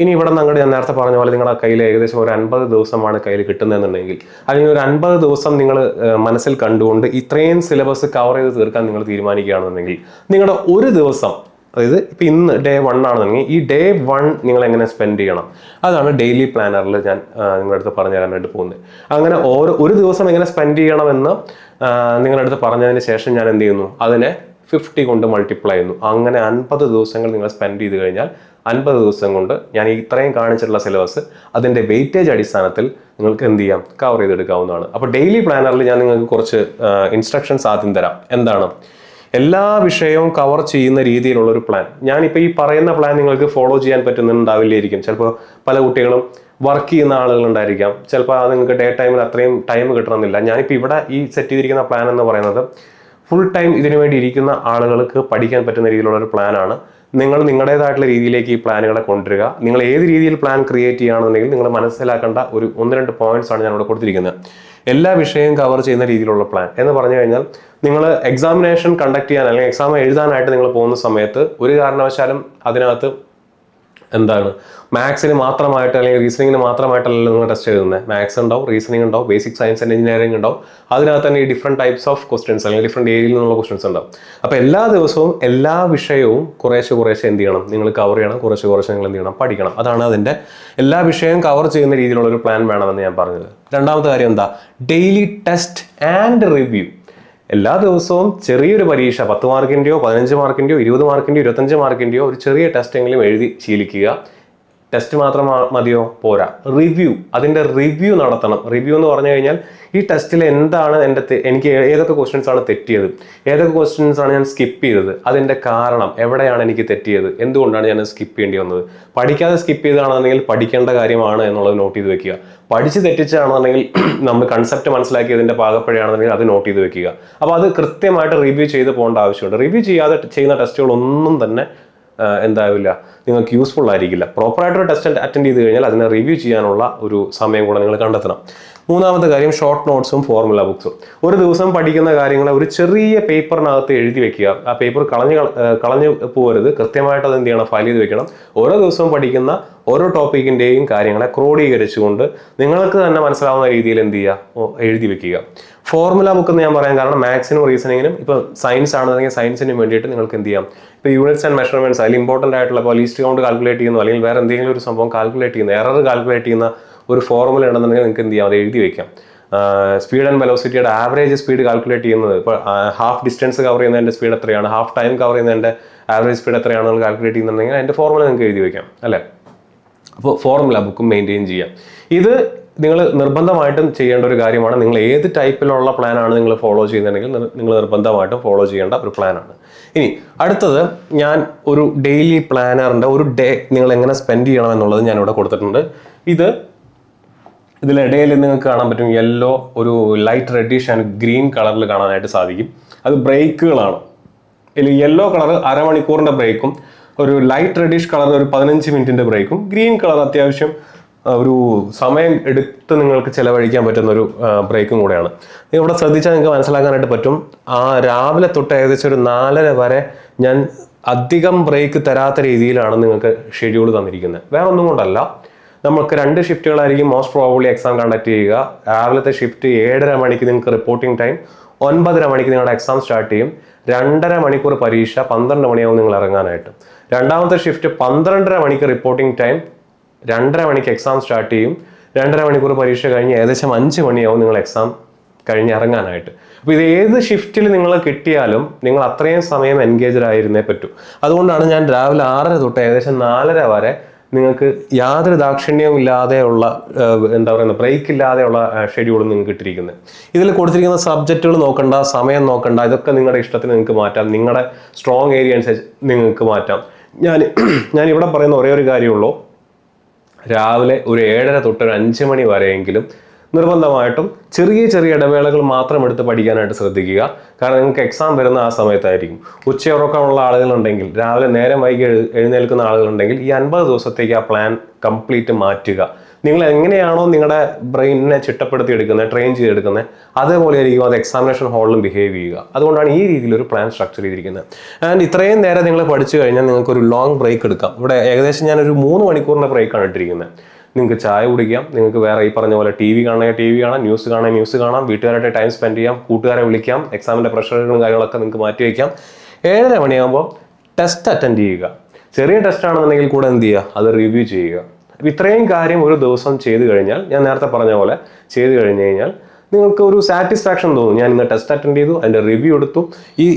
ഇനി ഇവിടെ നിന്ന് അങ്ങോട്ട് ഞാൻ നേരത്തെ പറഞ്ഞ പോലെ നിങ്ങളുടെ കയ്യിൽ ഏകദേശം ഒരു 50 ദിവസമാണ് കയ്യിൽ കിട്ടുന്നതെന്നുണ്ടെങ്കിൽ, അല്ലെങ്കിൽ ഒരു 50 ദിവസം നിങ്ങൾ മനസ്സിൽ കണ്ടുകൊണ്ട് ഇത്രയും സിലബസ് കവർ ചെയ്ത് തീർക്കാൻ നിങ്ങൾ തീരുമാനിക്കുകയാണെന്നുണ്ടെങ്കിൽ, നിങ്ങളുടെ ഒരു ദിവസം, അതായത് ഇപ്പം ഇന്ന് Day 1 ആണെന്നുണ്ടെങ്കിൽ ഈ Day 1 നിങ്ങൾ എങ്ങനെ സ്പെൻഡ് ചെയ്യണം, അതാണ് ഡെയിലി പ്ലാനറിൽ ഞാൻ നിങ്ങളുടെ അടുത്ത് പറഞ്ഞു തരാനായിട്ട് പോകുന്നത്. അങ്ങനെ ഒരു ദിവസം എങ്ങനെ സ്പെൻഡ് ചെയ്യണമെന്ന് നിങ്ങളുടെ അടുത്ത് പറഞ്ഞതിന് ശേഷം ഞാൻ എന്ത് ചെയ്യുന്നു, അതിനെ 50 കൊണ്ട് മൾട്ടിപ്ലൈ ചെയ്യുന്നു. അങ്ങനെ 50 ദിവസങ്ങൾ നിങ്ങൾ സ്പെൻഡ് ചെയ്ത് കഴിഞ്ഞാൽ 50 ദിവസം കൊണ്ട് ഞാൻ ഇത്രയും കാണിച്ചിട്ടുള്ള സിലബസ് അതിൻ്റെ വെയിറ്റേജ് അടിസ്ഥാനത്തിൽ നിങ്ങൾക്ക് എന്ത് ചെയ്യാം, കവർ ചെയ്തെടുക്കാവുന്നതാണ്. അപ്പോൾ ഡെയിലി പ്ലാനറിൽ ഞാൻ നിങ്ങൾക്ക് കുറച്ച് ഇൻസ്ട്രക്ഷൻസ് ആദ്യം തരാം. എന്താണ്? എല്ലാ വിഷയവും കവർ ചെയ്യുന്ന രീതിയിലുള്ള ഒരു പ്ലാൻ. ഞാനിപ്പോൾ ഈ പറയുന്ന പ്ലാൻ നിങ്ങൾക്ക് ഫോളോ ചെയ്യാൻ പറ്റുന്നുണ്ടാവില്ലായിരിക്കും. ചിലപ്പോൾ പല കുട്ടികളും വർക്ക് ചെയ്യുന്ന ആളുകളുണ്ടായിരിക്കാം. ചിലപ്പോൾ അത് നിങ്ങൾക്ക് ഡേ ടൈമിൽ അത്രയും ടൈം കിട്ടണമെന്നില്ല. ഞാനിപ്പോൾ ഇവിടെ ഈ സെറ്റ് ചെയ്തിരിക്കുന്ന പ്ലാൻ എന്ന് പറയുന്നത് ഫുൾ ടൈം ഇതിനു വേണ്ടി ഇരിക്കുന്ന ആളുകൾക്ക് പഠിക്കാൻ പറ്റുന്ന രീതിയിലുള്ള ഒരു പ്ലാനാണ്. നിങ്ങൾ നിങ്ങളുടേതായിട്ടുള്ള രീതിയിലേക്ക് ഈ പ്ലാനുകളെ കൊണ്ടുവരിക. നിങ്ങൾ ഏത് രീതിയിൽ പ്ലാൻ ക്രിയേറ്റ് ചെയ്യുകയാണെന്നുണ്ടെങ്കിൽ നിങ്ങൾ മനസ്സിലാക്കേണ്ട ഒരു 1-2 പോയിന്റ്സ് ആണ് ഞാൻ ഇവിടെ കൊടുത്തിരിക്കുന്നത്. എല്ലാ വിഷയവും കവർ ചെയ്യുന്ന രീതിയിലുള്ള പ്ലാൻ എന്ന് പറഞ്ഞു കഴിഞ്ഞാൽ, നിങ്ങൾ എക്സാമിനേഷൻ കണ്ടക്ട് ചെയ്യാൻ അല്ലെങ്കിൽ എക്സാം എഴുതാനായിട്ട് നിങ്ങൾ പോകുന്ന സമയത്ത് ഒരു കാരണവശാലും അതിനകത്ത് എന്താണ് മാത്സിന് മാത്രമായിട്ട് അല്ലെങ്കിൽ റീസണിങ്ങിന് മാത്രമായിട്ടല്ലല്ലോ നിങ്ങൾ ടെസ്റ്റ് എഴുതുന്നത്. മാത്സ് ഉണ്ടാവും, റീസണിങ് ഉണ്ടാവും, ബേസിക് സയൻസ് ആൻഡ് എഞ്ചിനീയറിംഗ് ഉണ്ടാവും. അതിനകത്ത് തന്നെ ഈ ഡിഫറെൻറ്റ് ടൈപ്സ് ഓഫ് ക്വസ്റ്റ്യൻസ് അല്ലെങ്കിൽ ഡിഫറെൻറ്റ് ഏരിയയിൽ നിന്നുള്ള ക്വസ്റ്റ്യൻസ് ഉണ്ടാവും. അപ്പോൾ എല്ലാ ദിവസവും എല്ലാ വിഷയവും കുറേശ്ശെ എന്ത് ചെയ്യണം, നിങ്ങൾ കവർ ചെയ്യണം. കുറേശ്ശെ നിങ്ങൾ എന്ത് ചെയ്യണം, പഠിക്കണം. അതാണ് അതിൻ്റെ എല്ലാ വിഷയവും കവർ ചെയ്യുന്ന രീതിയിലുള്ള ഒരു പ്ലാൻ വേണമെന്ന് ഞാൻ പറഞ്ഞത്. രണ്ടാമത്തെ കാര്യം എന്താ? Daily test and review. എല്ലാ ദിവസവും ചെറിയൊരു പരീക്ഷ, 10 മാർക്കിൻ്റെയോ 15 മാർക്കിൻ്റെയോ 20 മാർക്കിൻ്റെയോ 25 മാർക്കിൻ്റെയോ ഒരു ചെറിയ ടെസ്റ്റെങ്കിലും എഴുതി ശീലിക്കുക. ടെസ്റ്റ് മാത്രം മതിയോ? പോരാ. റിവ്യൂ, അതിൻ്റെ റിവ്യൂ നടത്തണം. റിവ്യൂ എന്ന് പറഞ്ഞു കഴിഞ്ഞാൽ ഈ ടെസ്റ്റിൽ എന്താണ് എനിക്ക് ഏതൊക്കെ ക്വസ്റ്റ്യൻസ് ആണ് തെറ്റിയത്, ഏതൊക്കെ ക്വസ്റ്റ്യൻസ് ആണ് ഞാൻ സ്കിപ്പ് ചെയ്തത്, അതിൻ്റെ കാരണം, എവിടെയാണ് എനിക്ക് തെറ്റിയത്, എന്തുകൊണ്ടാണ് ഞാൻ സ്കിപ്പ് ചെയ്യേണ്ടി വന്നത്. പഠിക്കാതെ സ്കിപ്പ് ചെയ്തതാണെന്നുണ്ടെങ്കിൽ പഠിക്കേണ്ട കാര്യമാണ് എന്നുള്ളത് നോട്ട് ചെയ്ത് വെക്കുക. പഠിച്ച് തെറ്റിച്ചാണെന്നുണ്ടെങ്കിൽ നമ്മൾ കൺസെപ്റ്റ് മനസ്സിലാക്കിയതിൻ്റെ പാകപ്പഴയാണെന്നുണ്ടെങ്കിൽ അത് നോട്ട് ചെയ്ത് വെക്കുക. അപ്പോൾ അത് കൃത്യമായിട്ട് റിവ്യൂ ചെയ്ത് പോകേണ്ട ആവശ്യമുണ്ട്. റിവ്യൂ ചെയ്യാതെ ചെയ്യുന്ന ടെസ്റ്റുകളൊന്നും തന്നെ എന്താവില്ല, നിങ്ങൾക്ക് യൂസ്ഫുൾ ആയിരിക്കില്ല. പ്രോപ്പറായിട്ടൊരു ടെസ്റ്റ് അറ്റൻഡ് ചെയ്ത് കഴിഞ്ഞാൽ അതിനെ റിവ്യൂ ചെയ്യാനുള്ള ഒരു സമയം കൂടെ നിങ്ങൾ കണ്ടെത്തണം. മൂന്നാമത്തെ കാര്യം, ഷോർട്ട് നോട്ട്സും ഫോർമുല ബുക്സും. ഒരു ദിവസം പഠിക്കുന്ന കാര്യങ്ങളെ ഒരു ചെറിയ പേപ്പറിനകത്ത് എഴുതി വെക്കുക. ആ പേപ്പർ കളഞ്ഞു പോകരുത്. കൃത്യമായിട്ട് അത് എന്ത് ചെയ്യണം, ഫയൽ ചെയ്ത് വെക്കണം. ഓരോ ദിവസവും പഠിക്കുന്ന ഓരോ ടോപ്പിക്കിൻ്റെയും കാര്യങ്ങളെ ക്രോഡീകരിച്ചുകൊണ്ട് നിങ്ങൾക്ക് തന്നെ മനസ്സിലാവുന്ന രീതിയിൽ എന്ത് ചെയ്യുക, എഴുതി വെക്കുക. ഫോർമുല ബുക്ക് എന്ന് ഞാൻ പറയാൻ കാരണം, മാത്സിനും റീസണിങ്ങിനും, ഇപ്പോൾ സയൻസ് ആണെന്നുണ്ടെങ്കിൽ സയൻസിനും വേണ്ടിയിട്ട് നിങ്ങൾക്ക് എന്ത് ചെയ്യാം, ഇപ്പോൾ യൂണിറ്റ്സ് ആൻഡ് മെഷർമെന്റ്സ്, അതിൽ ഇമ്പോർട്ടൻ്റ് ആയിട്ടുള്ള ഇപ്പോൾ ലീസ്റ്റ് കൗണ്ട് കാൽക്കുലേറ്റ് ചെയ്യുന്നു, അല്ലെങ്കിൽ വേറെ എന്തെങ്കിലും ഒരു സംഭവം കാൽക്കുലേറ്റ് ചെയ്യുന്ന, എറർ കാൽക്കുലേറ്റ് ചെയ്യുന്ന ഒരു ഫോർമുല ഉണ്ടെന്നുണ്ടെങ്കിൽ നിങ്ങൾക്ക് എന്ത് ചെയ്യാം, അത് എഴുതി വെക്കാം. സ്പീഡ് ആൻഡ് വെലോസിറ്റിയുടെ ആവറേജ് സ്പീഡ് കാൽക്കുലേറ്റ് ചെയ്യുന്നത്, ഇപ്പോൾ ഹാഫ് ഡിസ്റ്റൻസ് കവർ ചെയ്യുന്നതിൻ്റെ സ്പീഡ് എത്രയാണ്, ഹാഫ് ടൈം കവർ ചെയ്യുന്നതിൻ്റെ ആവറേജ് സ്പീഡ് എത്രയാണെന്ന് കാൽക്കുലേറ്റ് ചെയ്യുന്നുണ്ടെങ്കിൽ അതിൻ്റെ ഫോർമുല നിങ്ങൾക്ക് എഴുതി വയ്ക്കാം അല്ലേ. അപ്പോൾ ഫോർമുല ബുക്കും മെയിൻറ്റെയിൻ ചെയ്യാം. ഇത് നിങ്ങൾ നിർബന്ധമായിട്ടും ചെയ്യേണ്ട ഒരു കാര്യമാണ്. നിങ്ങൾ ഏത് ടൈപ്പിലുള്ള പ്ലാനാണ് നിങ്ങൾ ഫോളോ ചെയ്യുന്നുണ്ടെങ്കിൽ നിങ്ങൾ നിർബന്ധമായിട്ടും ഫോളോ ചെയ്യേണ്ട ഒരു പ്ലാനാണ്. ഇനി അടുത്തത്, ഞാൻ ഒരു ഡെയിലി പ്ലാനറിൻ്റെ ഒരു ഡേ നിങ്ങൾ എങ്ങനെ സ്പെൻഡ് ചെയ്യണം എന്നുള്ളത് ഞാനിവിടെ കൊടുത്തിട്ടുണ്ട്. ഇതിലിടയിൽ നിങ്ങൾക്ക് കാണാൻ പറ്റും യെല്ലോ, ഒരു ലൈറ്റ് റെഡിഷ് ആൻഡ് ഗ്രീൻ കളറിൽ കാണാനായിട്ട് സാധിക്കും. അത് ബ്രേക്കുകളാണ്. ഇതിൽ യെല്ലോ കളർ അരമണിക്കൂറിൻ്റെ ബ്രേക്കും, ഒരു ലൈറ്റ് റെഡിഷ് കളർ ഒരു 15 മിനിറ്റിൻ്റെ ബ്രേക്കും, ഗ്രീൻ കളർ അത്യാവശ്യം ഒരു സമയം എടുത്ത് നിങ്ങൾക്ക് ചിലവഴിക്കാൻ പറ്റുന്ന ഒരു ബ്രേക്കും കൂടെയാണ്. ഇവിടെ ശ്രദ്ധിച്ചാൽ നിങ്ങൾക്ക് മനസ്സിലാക്കാനായിട്ട് പറ്റും, രാവിലെ തൊട്ട് ഏകദേശം ഒരു 4:30 വരെ ഞാൻ അധികം ബ്രേക്ക് തരാത്ത രീതിയിലാണ് നിങ്ങൾക്ക് ഷെഡ്യൂൾ തന്നിരിക്കുന്നത്. വേറെ ഒന്നും കൊണ്ടല്ല, നമുക്ക് 2 ഷിഫ്റ്റുകളായിരിക്കും മോസ്റ്റ് പ്രോബബ്ലി എക്സാം കണ്ടക്ട് ചെയ്യുക. രാവിലത്തെ ഷിഫ്റ്റ് 7:30 മണിക്ക് നിങ്ങൾക്ക് റിപ്പോർട്ടിംഗ് ടൈം, 9:30 മണിക്ക് നിങ്ങളുടെ എക്സാം സ്റ്റാർട്ട് ചെയ്യും, 2.5 മണിക്കൂർ പരീക്ഷ, 12 മണിയാവും നിങ്ങൾ ഇറങ്ങാനായിട്ട്. രണ്ടാമത്തെ ഷിഫ്റ്റ് 12:30 മണിക്ക് റിപ്പോർട്ടിംഗ് ടൈം, 2:30 മണിക്ക് എക്സാം സ്റ്റാർട്ട് ചെയ്യും, 2.5 മണിക്കൂർ പരീക്ഷ കഴിഞ്ഞ് ഏകദേശം 5 മണിയാവും നിങ്ങൾ എക്സാം കഴിഞ്ഞ് ഇറങ്ങാനായിട്ട്. അപ്പോൾ ഇത് ഏത് ഷിഫ്റ്റിൽ നിങ്ങൾ കിട്ടിയാലും നിങ്ങൾ അത്രയും സമയം എൻഗേജ്ഡ് ആയിരുന്നേ പറ്റൂ. അതുകൊണ്ടാണ് ഞാൻ രാവിലെ 6:30 തൊട്ട് ഏകദേശം 4:30 വരെ നിങ്ങൾക്ക് യാതൊരു ദാക്ഷിണ്യവും ഇല്ലാതെയുള്ള ബ്രേക്ക് ഇല്ലാതെയുള്ള ഷെഡ്യൂൾ നിങ്ങൾക്ക് ഇട്ടിരിക്കുന്നത്. ഇതിൽ കൊടുത്തിരിക്കുന്ന സബ്ജക്റ്റുകൾ നോക്കണ്ട, സമയം നോക്കണ്ട, ഇതൊക്കെ നിങ്ങളുടെ ഇഷ്ടത്തിന് നിങ്ങൾക്ക് മാറ്റാം. നിങ്ങളുടെ സ്ട്രോങ് ഏരിയ അനുസരിച്ച് നിങ്ങൾക്ക് മാറ്റാം. ഞാൻ ഇവിടെ പറയുന്ന ഒരേ ഒരു കാര്യമുള്ളൂ, രാവിലെ ഒരു 7:30 തൊട്ട് ഒരു 5 മണി വരെയെങ്കിലും നിർബന്ധമായിട്ടും ചെറിയ ചെറിയ ഇടവേളകൾ മാത്രം എടുത്ത് പഠിക്കാനായിട്ട് ശ്രദ്ധിക്കുക. കാരണം നിങ്ങൾക്ക് എക്സാം വരുന്ന ആ സമയത്തായിരിക്കും. ഉച്ചയുറക്കമുള്ള ആളുകളുണ്ടെങ്കിൽ, രാവിലെ നേരം വൈകി എഴുന്നേൽക്കുന്ന ആളുകളുണ്ടെങ്കിൽ ഈ 50 ദിവസത്തേക്ക് ആ പ്ലാൻ കംപ്ലീറ്റ് മാറ്റുക. നിങ്ങൾ എങ്ങനെയാണോ നിങ്ങളുടെ ബ്രെയിനിനെ ചിട്ടപ്പെടുത്തി എടുക്കുന്നത്, ട്രെയിൻ ചെയ്തെടുക്കുന്നത്, അതേപോലെ ആയിരിക്കും അത് എക്സാമിനേഷൻ ഹാളിലും ബിഹേവ് ചെയ്യുക. അതുകൊണ്ടാണ് ഈ രീതിയിലൊരു പ്ലാൻ സ്ട്രക്ചർ ചെയ്തിരിക്കുന്നത്. ആൻഡ് ഇത്രയും നേരം നിങ്ങൾ പഠിച്ചു കഴിഞ്ഞാൽ നിങ്ങൾക്ക് ഒരു ലോങ് ബ്രേക്ക് എടുക്കാം. ഇവിടെ ഏകദേശം ഞാനൊരു 3 മണിക്കൂറിൻ്റെ ബ്രേക്കാണ് ഇട്ടിരിക്കുന്നത്. നിങ്ങൾക്ക് ചായ കുടിക്കാം, നിങ്ങൾക്ക് വേറെ ഈ പറഞ്ഞ പോലെ TV കാണാൻ TV കാണാം, ന്യൂസ് കാണാം, വീട്ടുകാരായിട്ട് ടൈം സ്പെൻഡ് ചെയ്യാം, കൂട്ടുകാരെ വിളിക്കാം, എക്സാമിൻ്റെ പ്രഷറുകളും കാര്യങ്ങളൊക്കെ നിങ്ങൾക്ക് മാറ്റി വയ്ക്കാം. 7:30 മണിയാകുമ്പോൾ ടെസ്റ്റ് അറ്റൻഡ് ചെയ്യുക. ചെറിയ ടെസ്റ്റ് ആണെന്നുണ്ടെങ്കിൽ കൂടെ എന്ത് ചെയ്യുക, അത് റിവ്യൂ ചെയ്യുക. ഇത്രയും കാര്യം ഒരു ദിവസം ചെയ്തു കഴിഞ്ഞാൽ, ഞാൻ നേരത്തെ പറഞ്ഞ പോലെ ചെയ്തു കഴിഞ്ഞു കഴിഞ്ഞാൽ നിങ്ങൾക്ക് ഒരു സാറ്റിസ്ഫാക്ഷൻ തോന്നും. ഞാൻ ഇന്ന് ടെസ്റ്റ് അറ്റൻഡ് ചെയ്തു, അതിൻ്റെ റിവ്യൂ എടുത്തു, ഈ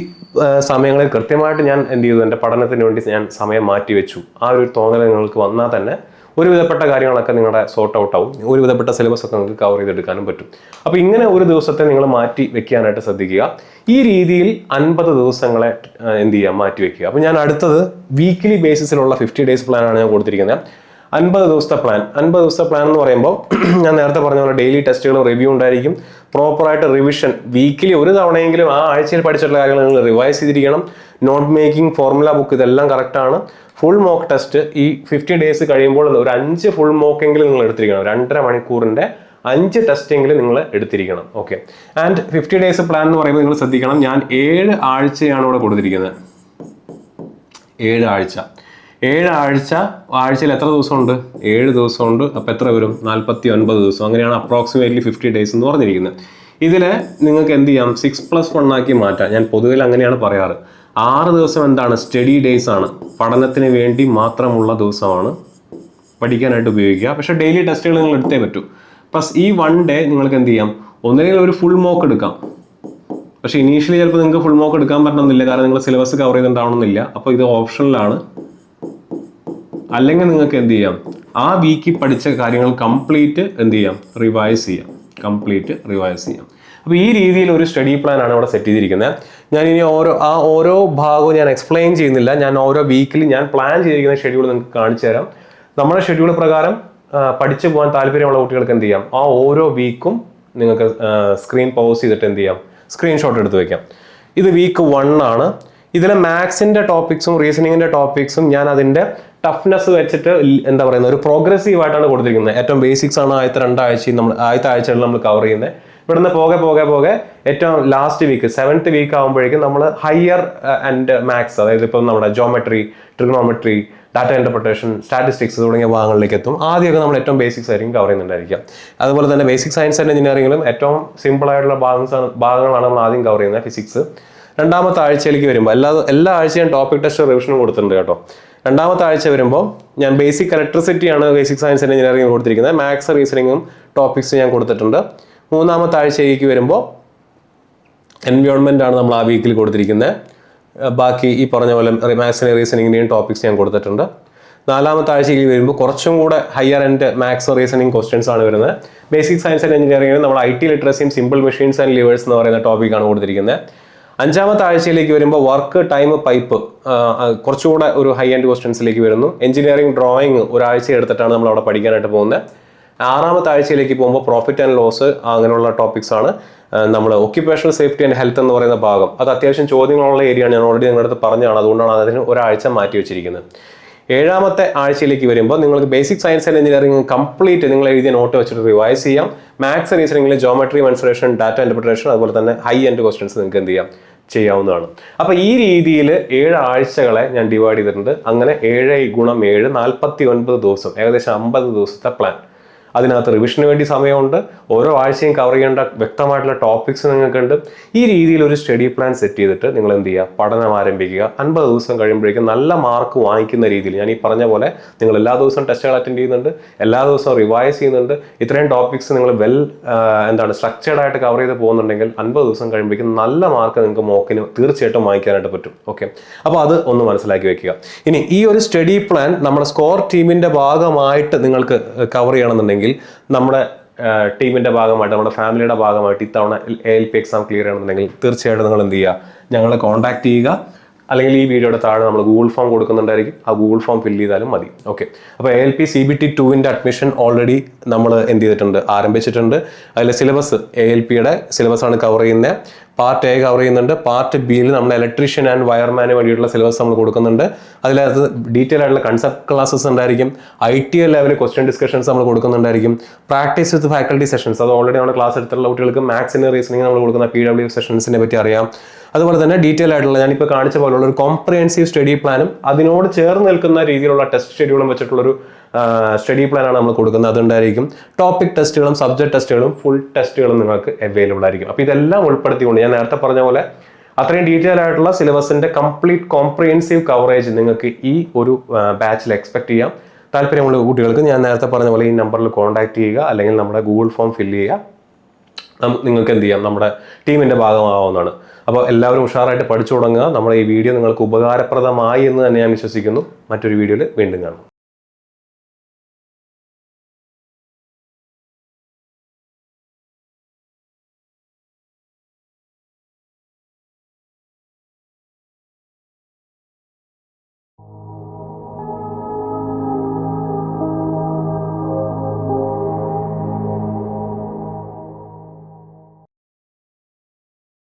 സമയങ്ങളിൽ കൃത്യമായിട്ട് ഞാൻ എന്ത് ചെയ്തു, എൻ്റെ പഠനത്തിന് വേണ്ടി ഞാൻ സമയം മാറ്റി വെച്ചു. ആ ഒരു തോന്നൽ നിങ്ങൾക്ക് വന്നാൽ തന്നെ ഒരുവിധപ്പെട്ട കാര്യങ്ങളൊക്കെ നിങ്ങളുടെ സോർട്ട് ഔട്ട് ആവും. ഒരുവിധപ്പെട്ട സിലബസ് ഒക്കെ നിങ്ങൾക്ക് കവർ ചെയ്തെടുക്കാനും പറ്റും. അപ്പോൾ ഇങ്ങനെ ഒരു ദിവസത്തെ നിങ്ങൾ മാറ്റി വെക്കാനായിട്ട് ശ്രദ്ധിക്കുക. ഈ രീതിയിൽ 50 ദിവസങ്ങളെ എന്ത് ചെയ്യുക, മാറ്റി വെക്കുക. അപ്പോൾ ഞാൻ അടുത്തത് വീക്ക്ലി ബേസിസിലുള്ള 50 ഡേയ്സ് പ്ലാനാണ് ഞാൻ കൊടുത്തിരിക്കുന്നത്. 50 ദിവസത്തെ പ്ലാൻ. 50 ദിവസത്തെ പ്ലാൻ എന്ന് പറയുമ്പോൾ ഞാൻ നേരത്തെ പറഞ്ഞ പോലെ ഡെയിലി ടെസ്റ്റുകളും റിവ്യൂ ഉണ്ടായിരിക്കും. പ്രോപ്പറായിട്ട് റിവിഷൻ വീക്കിലി ഒരു തവണയെങ്കിലും ആ ആഴ്ചയിൽ പഠിച്ചിട്ടുള്ള കാര്യങ്ങൾ നിങ്ങൾ റിവൈസ് ചെയ്തിരിക്കണം. നോട്ട് മേക്കിംഗ്, ഫോർമുല ബുക്ക്, ഇതെല്ലാം കറക്റ്റാണ്. ഫുൾ മോക്ക് ടെസ്റ്റ് ഈ 50 ഡേയ്സ് കഴിയുമ്പോൾ ഒരു 5 ഫുൾ മോക്കെങ്കിലും നിങ്ങൾ എടുത്തിരിക്കണം. 2.5 മണിക്കൂറിൻ്റെ 5 ടെസ്റ്റെങ്കിലും നിങ്ങൾ എടുത്തിരിക്കണം. ഓക്കെ. ആൻഡ് 50 ഡേയ്സ് പ്ലാൻ എന്ന് പറയുമ്പോൾ നിങ്ങൾ ശ്രദ്ധിക്കണം, ഞാൻ 7 ആഴ്ചയാണ് ഇവിടെ കൊടുത്തിരിക്കുന്നത്. 7 ആഴ്ച. ആഴ്ചയിൽ എത്ര ദിവസമുണ്ട്? 7 ദിവസമുണ്ട്. അപ്പോൾ എത്ര വരും? 49 ദിവസം. അങ്ങനെയാണ് അപ്രോക്സിമേറ്റ്ലി 50 ഡേയ്സ് എന്ന് പറഞ്ഞിരിക്കുന്നത്. ഇതിൽ നിങ്ങൾക്ക് എന്ത് ചെയ്യാം, 6+1 ആക്കി മാറ്റാം. ഞാൻ പൊതുവെ അങ്ങനെയാണ് പറയാറ്. 6 ദിവസം എന്താണ്, സ്റ്റഡി ഡേയ്സ് ആണ്, പഠനത്തിന് വേണ്ടി മാത്രമുള്ള ദിവസമാണ്, പഠിക്കാനായിട്ട് ഉപയോഗിക്കുക. പക്ഷേ ഡെയിലി ടെസ്റ്റുകൾ നിങ്ങൾ എടുത്തേ പറ്റൂ. പ്ലസ് ഈ 1 ഡേ നിങ്ങൾക്ക് എന്ത് ചെയ്യാം, ഒന്നുകിൽ ഒരു ഫുൾ മോക്ക് എടുക്കാം. പക്ഷേ ഇനീഷ്യലി ചിലപ്പോൾ നിങ്ങൾക്ക് ഫുൾ മോക്ക് എടുക്കാൻ പറ്റണമെന്നില്ല, കാരണം നിങ്ങൾ സിലബസ് കവർ ചെയ്തിട്ടുണ്ടാവണമെന്നില്ല. അപ്പോൾ ഇത് ഓപ്ഷനിലാണ്. അല്ലെങ്കിൽ നിങ്ങൾക്ക് എന്ത് ചെയ്യാം, ആ വീക്കിൽ പഠിച്ച കാര്യങ്ങൾ കംപ്ലീറ്റ് എന്ത് ചെയ്യാം, റിവൈസ് ചെയ്യാം. അപ്പോൾ ഈ രീതിയിൽ ഒരു സ്റ്റഡി പ്ലാൻ ആണ് ഇവിടെ സെറ്റ് ചെയ്തിരിക്കുന്നത്. ഞാൻ ഇനി ഓരോ ഭാഗവും ഞാൻ എക്സ്പ്ലെയിൻ ചെയ്യുന്നില്ല. ഞാൻ ഓരോ വീക്കിൽ ഞാൻ പ്ലാൻ ചെയ്തിരിക്കുന്ന ഷെഡ്യൂൾ നിങ്ങൾക്ക് കാണിച്ചു തരാം. നമ്മുടെ ഷെഡ്യൂൾ പ്രകാരം പഠിച്ചു പോകാൻ താല്പര്യമുള്ള കുട്ടികൾക്ക് എന്ത് ചെയ്യാം, ആ ഓരോ വീക്കും നിങ്ങൾക്ക് സ്ക്രീൻ പൗസ് ചെയ്തിട്ട് എന്ത് ചെയ്യാം, സ്ക്രീൻഷോട്ട് എടുത്ത് വെക്കാം. ഇത് വീക്ക് 1 ആണ്. ഇതിലെ മാത്സിൻ്റെ ടോപ്പിക്സും റീസണിങ്ങിൻ്റെ ടോപ്പിക്സും ഞാൻ അതിൻ്റെ ടഫ്നെസ് വെച്ചിട്ട് എന്താ പറയുന്നത്, ഒരു പ്രോഗ്രസീവ് ആയിട്ടാണ് കൊടുത്തിരിക്കുന്നത്. ഏറ്റവും ബേസിക്സ് ആണ് ആദ്യത്തെ 2 ആഴ്ചയും ആദ്യത്തെ ആഴ്ചകളിൽ നമ്മൾ കവർ ചെയ്യുന്നത്. ഇവിടുന്ന് പോകെ ഏറ്റവും ലാസ്റ്റ് വീക്ക് 7th വീക്ക് ആകുമ്പോഴേക്കും നമ്മൾ ഹയർ ആൻഡ് മാത്സ്, അതായത് ഇപ്പം നമ്മുടെ geometry, trigonometry, data interpretation, statistics തുടങ്ങിയ ഭാഗങ്ങളിലേക്ക് എത്തും. ആദ്യമൊക്കെ നമ്മൾ ഏറ്റവും ബേസിക്സ് ആയിരിക്കും കവർ ചെയ്യുന്നുണ്ടായിരിക്കാം. അതുപോലെ തന്നെ ബേസിക് സയൻസ് ആൻഡ് എഞ്ചിനീയറിംഗിലും ഏറ്റവും സിമ്പിൾ ആയിട്ടുള്ള ഭാഗങ്ങളാണ് നമ്മൾ ആദ്യം കവർ ചെയ്യുന്നത്, ഫിസിക്സ്. രണ്ടാമത്തെ ആഴ്ചയിലേക്ക് വരുമ്പോൾ എല്ലാ ആഴ്ചയും ടോപ്പിക് ടെസ്റ്റ് റിവിഷനും കൊടുത്തിട്ടുണ്ട് കേട്ടോ. രണ്ടാമത്തെ ആഴ്ച വരുമ്പോൾ ഞാൻ ബേസിക് ഇലക്ട്രിസിറ്റിയാണ് ബേസിക് സയൻസ് ആൻഡ് എഞ്ചിനീയറിംഗ് കൊടുത്തിരിക്കുന്നത്. മാത്സ് റീസണിങ്ങും ടോപ്പിക്സ് ഞാൻ കൊടുത്തിട്ടുണ്ട്. മൂന്നാമത്തെ ആഴ്ചയിലേക്ക് വരുമ്പോൾ എൻവയോൺമെൻ്റ് ആണ് നമ്മൾ ആ വീക്കിൽ കൊടുത്തിരിക്കുന്നത്. ബാക്കി ഈ പറഞ്ഞ പോലെ മാത്സിന് റീസണിങ്ങിൻ്റെയും ടോപ്പിക്സ് ഞാൻ കൊടുത്തിട്ടുണ്ട്. നാലാമത്തെ ആഴ്ചയിൽ വരുമ്പോൾ കുറച്ചും കൂടെ higher end maths reasoning questions ആണ് വരുന്നത്. ബേസിക് സയൻസ് ആൻഡ് എഞ്ചിനീയറിംഗിന് നമ്മൾ IT ലിറ്ററസിയും സിമ്പിൾ മെഷീൻസ് ആൻഡ് ലിവേഴ്സ് എന്ന് പറയുന്ന ടോപ്പിക്കാണ് കൊടുത്തിരിക്കുന്നത്. അഞ്ചാമത്തെ ആഴ്ചയിലേക്ക് വരുമ്പോൾ വർക്ക്, ടൈം, പൈപ്പ് കുറച്ചുകൂടെ ഒരു ഹൈ എൻഡ് ക്വസ്റ്റ്യൻസിലേക്ക് വരുന്നു. എഞ്ചിനീയറിംഗ് ഡ്രോയിങ് ഒരാഴ്ച എടുത്തിട്ടാണ് നമ്മൾ അവിടെ പഠിക്കാനായിട്ട് പോകുന്നത്. ആറാമത്തെ ആഴ്ചയിലേക്ക് പോകുമ്പോൾ പ്രോഫിറ്റ് ആൻഡ് ലോസ് അങ്ങനെയുള്ള ടോപ്പിക്സ് ആണ്. നമ്മൾ ഒക്യുപേഷണൽ സേഫ്റ്റി ആൻഡ് ഹെൽത്ത് എന്ന് പറയുന്ന ഭാഗം അത് അത്യാവശ്യം ചോദ്യങ്ങളുള്ള ഏരിയയാണ്. ഞാൻ ഓൾറെഡി നിങ്ങളുടെ അടുത്ത് പറഞ്ഞതാണ്, അതുകൊണ്ടാണ് അതിന് ഒരാഴ്ച മാറ്റി വെച്ചിരിക്കുന്നത്. ഏഴാമത്തെ ആഴ്ചയിലേക്ക് വരുമ്പോൾ നിങ്ങൾക്ക് basic science and engineering complete നിങ്ങൾ എഴുതിയ നോട്ട് വെച്ചിട്ട് റിവൈസ് ചെയ്യാം. മാത്സ് റീസണിംഗിൽ ജോമെട്രി, മെൻസുറേഷൻ, ഡാറ്റ ഇന്റർപ്രിട്ടേഷൻ, അതുപോലെ തന്നെ ഹൈ എൻഡ് ക്വസ്റ്റ്യൻസ് നിങ്ങൾക്ക് എന്ത് ചെയ്യാവുന്നതാണ്. അപ്പോൾ ഈ രീതിയിൽ 7 ആഴ്ചകളെ ഞാൻ ഡിവൈഡ് ചെയ്തിട്ടുണ്ട്. അങ്ങനെ 7 × 7 49 ദിവസം, ഏകദേശം 50 ദിവസത്തെ പ്ലാൻ. അതിനകത്ത് റിവിഷന് വേണ്ടി സമയമുണ്ട്. ഓരോ ആഴ്ചയും കവർ ചെയ്യേണ്ട വ്യക്തമായിട്ടുള്ള ടോപ്പിക്സ് നിങ്ങൾക്കുണ്ട്. ഈ രീതിയിൽ ഒരു സ്റ്റഡി പ്ലാൻ സെറ്റ് ചെയ്തിട്ട് നിങ്ങൾ എന്ത് ചെയ്യുക, പഠനം ആരംഭിക്കുക. 50 ദിവസം കഴിയുമ്പോഴേക്കും നല്ല മാർക്ക് വാങ്ങിക്കുന്ന രീതിയിൽ, ഞാൻ ഈ പറഞ്ഞ പോലെ നിങ്ങൾ എല്ലാ ദിവസവും ടെസ്റ്റുകൾ അറ്റൻഡ് ചെയ്യുന്നുണ്ട്, എല്ലാ ദിവസവും റിവൈസ് ചെയ്യുന്നുണ്ട്, ഇത്രയും ടോപ്പിക്സ് നിങ്ങൾ സ്ട്രക്ചേർഡ് ആയിട്ട് കവർ ചെയ്ത് പോകുന്നുണ്ടെങ്കിൽ 50 ദിവസം കഴിയുമ്പോഴേക്കും നല്ല മാർക്ക് നിങ്ങൾക്ക് മോക്കിന് തീർച്ചയായിട്ടും വാങ്ങിക്കാനായിട്ട് പറ്റും. ഓക്കെ, അപ്പോൾ അത് ഒന്ന് മനസ്സിലാക്കി വെക്കുക. ഇനി ഈ ഒരു സ്റ്റഡി പ്ലാൻ നമ്മുടെ സ്കോർ ടീമിന്റെ ഭാഗമായിട്ട് നിങ്ങൾക്ക് കവർ ചെയ്യണമെന്നുണ്ടെങ്കിൽ, നമ്മുടെ ടീമിന്റെ ഭാഗമായിട്ട്, നമ്മുടെ ഫാമിലിയുടെ ഭാഗമായിട്ട് ഇത്തവണ ALP എക്സാം ക്ലിയർ ചെയ്യണമെന്നുണ്ടെങ്കിൽ തീർച്ചയായിട്ടും നിങ്ങൾ എന്ത് ചെയ്യുക, ഞങ്ങളെ കോൺടാക്ട് ചെയ്യുക. അല്ലെങ്കിൽ ഈ വീഡിയോയുടെ താഴെ നമ്മൾ ഗൂഗിൾ ഫോം കൊടുക്കുന്നുണ്ടായിരിക്കും, ആ ഗൂഗിൾ ഫോം ഫില്ല് ചെയ്താലും മതി. ഓക്കെ, അപ്പോൾ ALP CBT 2 അഡ്മിഷൻ ഓൾറെഡി നമ്മൾ എന്ത് ചെയ്തിട്ടുണ്ട്, ആരംഭിച്ചിട്ടുണ്ട്. അതിൽ സിലബസ് ALPയുടെ സിലബസ് ആണ് കവർ ചെയ്യുന്നത്. പാർട്ട് A കവർ ചെയ്യുന്നുണ്ട്. പാർട്ട് Bയിൽ നമ്മൾ ഇലക്ട്രീഷ്യൻ ആൻഡ് വയർമാന് വേണ്ടിയിട്ടുള്ള സിലബസ് നമ്മൾ കൊടുക്കുന്നുണ്ട്. അതിനകത്ത് ഡീറ്റെയിൽ ആയിട്ടുള്ള കൺസെപ്റ്റ് ക്ലാസ്സസ് ഉണ്ടായിരിക്കും. ITL ലെവൽ ക്വസ്റ്റ്യൻ ഡിസ്കഷൻസ് നമ്മൾ കൊടുക്കുന്നുണ്ടായിരിക്കും. പ്രാക്ടീസ് വിത്ത് ഫാക്കൽറ്റി സെഷൻസ്, അത് ഓൾറെഡി നമ്മുടെ ക്ലാസ് എടുത്തുള്ള കുട്ടികൾക്ക് മാത്സിന് റീസണിങ് നമ്മൾ കൊടുക്കുന്ന PW സെഷൻസിനെ പറ്റി അറിയാം. അതുപോലെ തന്നെ ഡീറ്റെയിൽ ആയിട്ടുള്ള ഞാനിപ്പോൾ കാണിച്ച പോലുള്ള ഒരു കോംപ്രിഹെൻസീവ് സ്റ്റഡി പ്ലാനും അതിനോട് ചേർന്ന് നിൽക്കുന്ന രീതിയിലുള്ള ടെസ്റ്റ് ഷെഡ്യൂളും വെച്ചിട്ടുള്ളൊരു സ്റ്റഡി പ്ലാനാണ് നമ്മൾ കൊടുക്കുന്നത്. അതുണ്ടായിരിക്കും. ടോപ്പിക് ടെസ്റ്റുകളും സബ്ജക്ട് ടെസ്റ്റുകളും ഫുൾ ടെസ്റ്റുകളും നിങ്ങൾക്ക് അവൈലബിൾ ആയിരിക്കും. അപ്പോൾ ഇതെല്ലാം ഉൾപ്പെടുത്തിക്കൊണ്ട് ഞാൻ നേരത്തെ പറഞ്ഞ പോലെ അത്രയും ഡീറ്റെയിൽ ആയിട്ടുള്ള സിലബസിന്റെ കംപ്ലീറ്റ് കോംപ്രിഹെൻസീവ് കവറേജ് നിങ്ങൾക്ക് ഈ ഒരു ബാച്ചിൽ എക്സ്പെക്ട് ചെയ്യാം. താല്പര്യമുള്ള കുട്ടികൾക്ക് ഞാൻ നേരത്തെ പറഞ്ഞ പോലെ ഈ നമ്പറിൽ കോൺടാക്ട് ചെയ്യുക, അല്ലെങ്കിൽ നമ്മുടെ ഗൂഗിൾ ഫോം ഫില്ല് ചെയ്യുക. നിങ്ങൾക്ക് എന്ത് ചെയ്യാം, നമ്മുടെ ടീമിന്റെ ഭാഗമാവുന്നതാണ്. അപ്പോൾ എല്ലാവരും ഉഷാറായിട്ട് പഠിച്ചു തുടങ്ങുക. നമ്മുടെ ഈ വീഡിയോ നിങ്ങൾക്ക് ഉപകാരപ്രദമായി എന്ന് തന്നെ ഞാൻ വിശ്വസിക്കുന്നു. മറ്റൊരു വീഡിയോയിൽ വീണ്ടും കാണാം.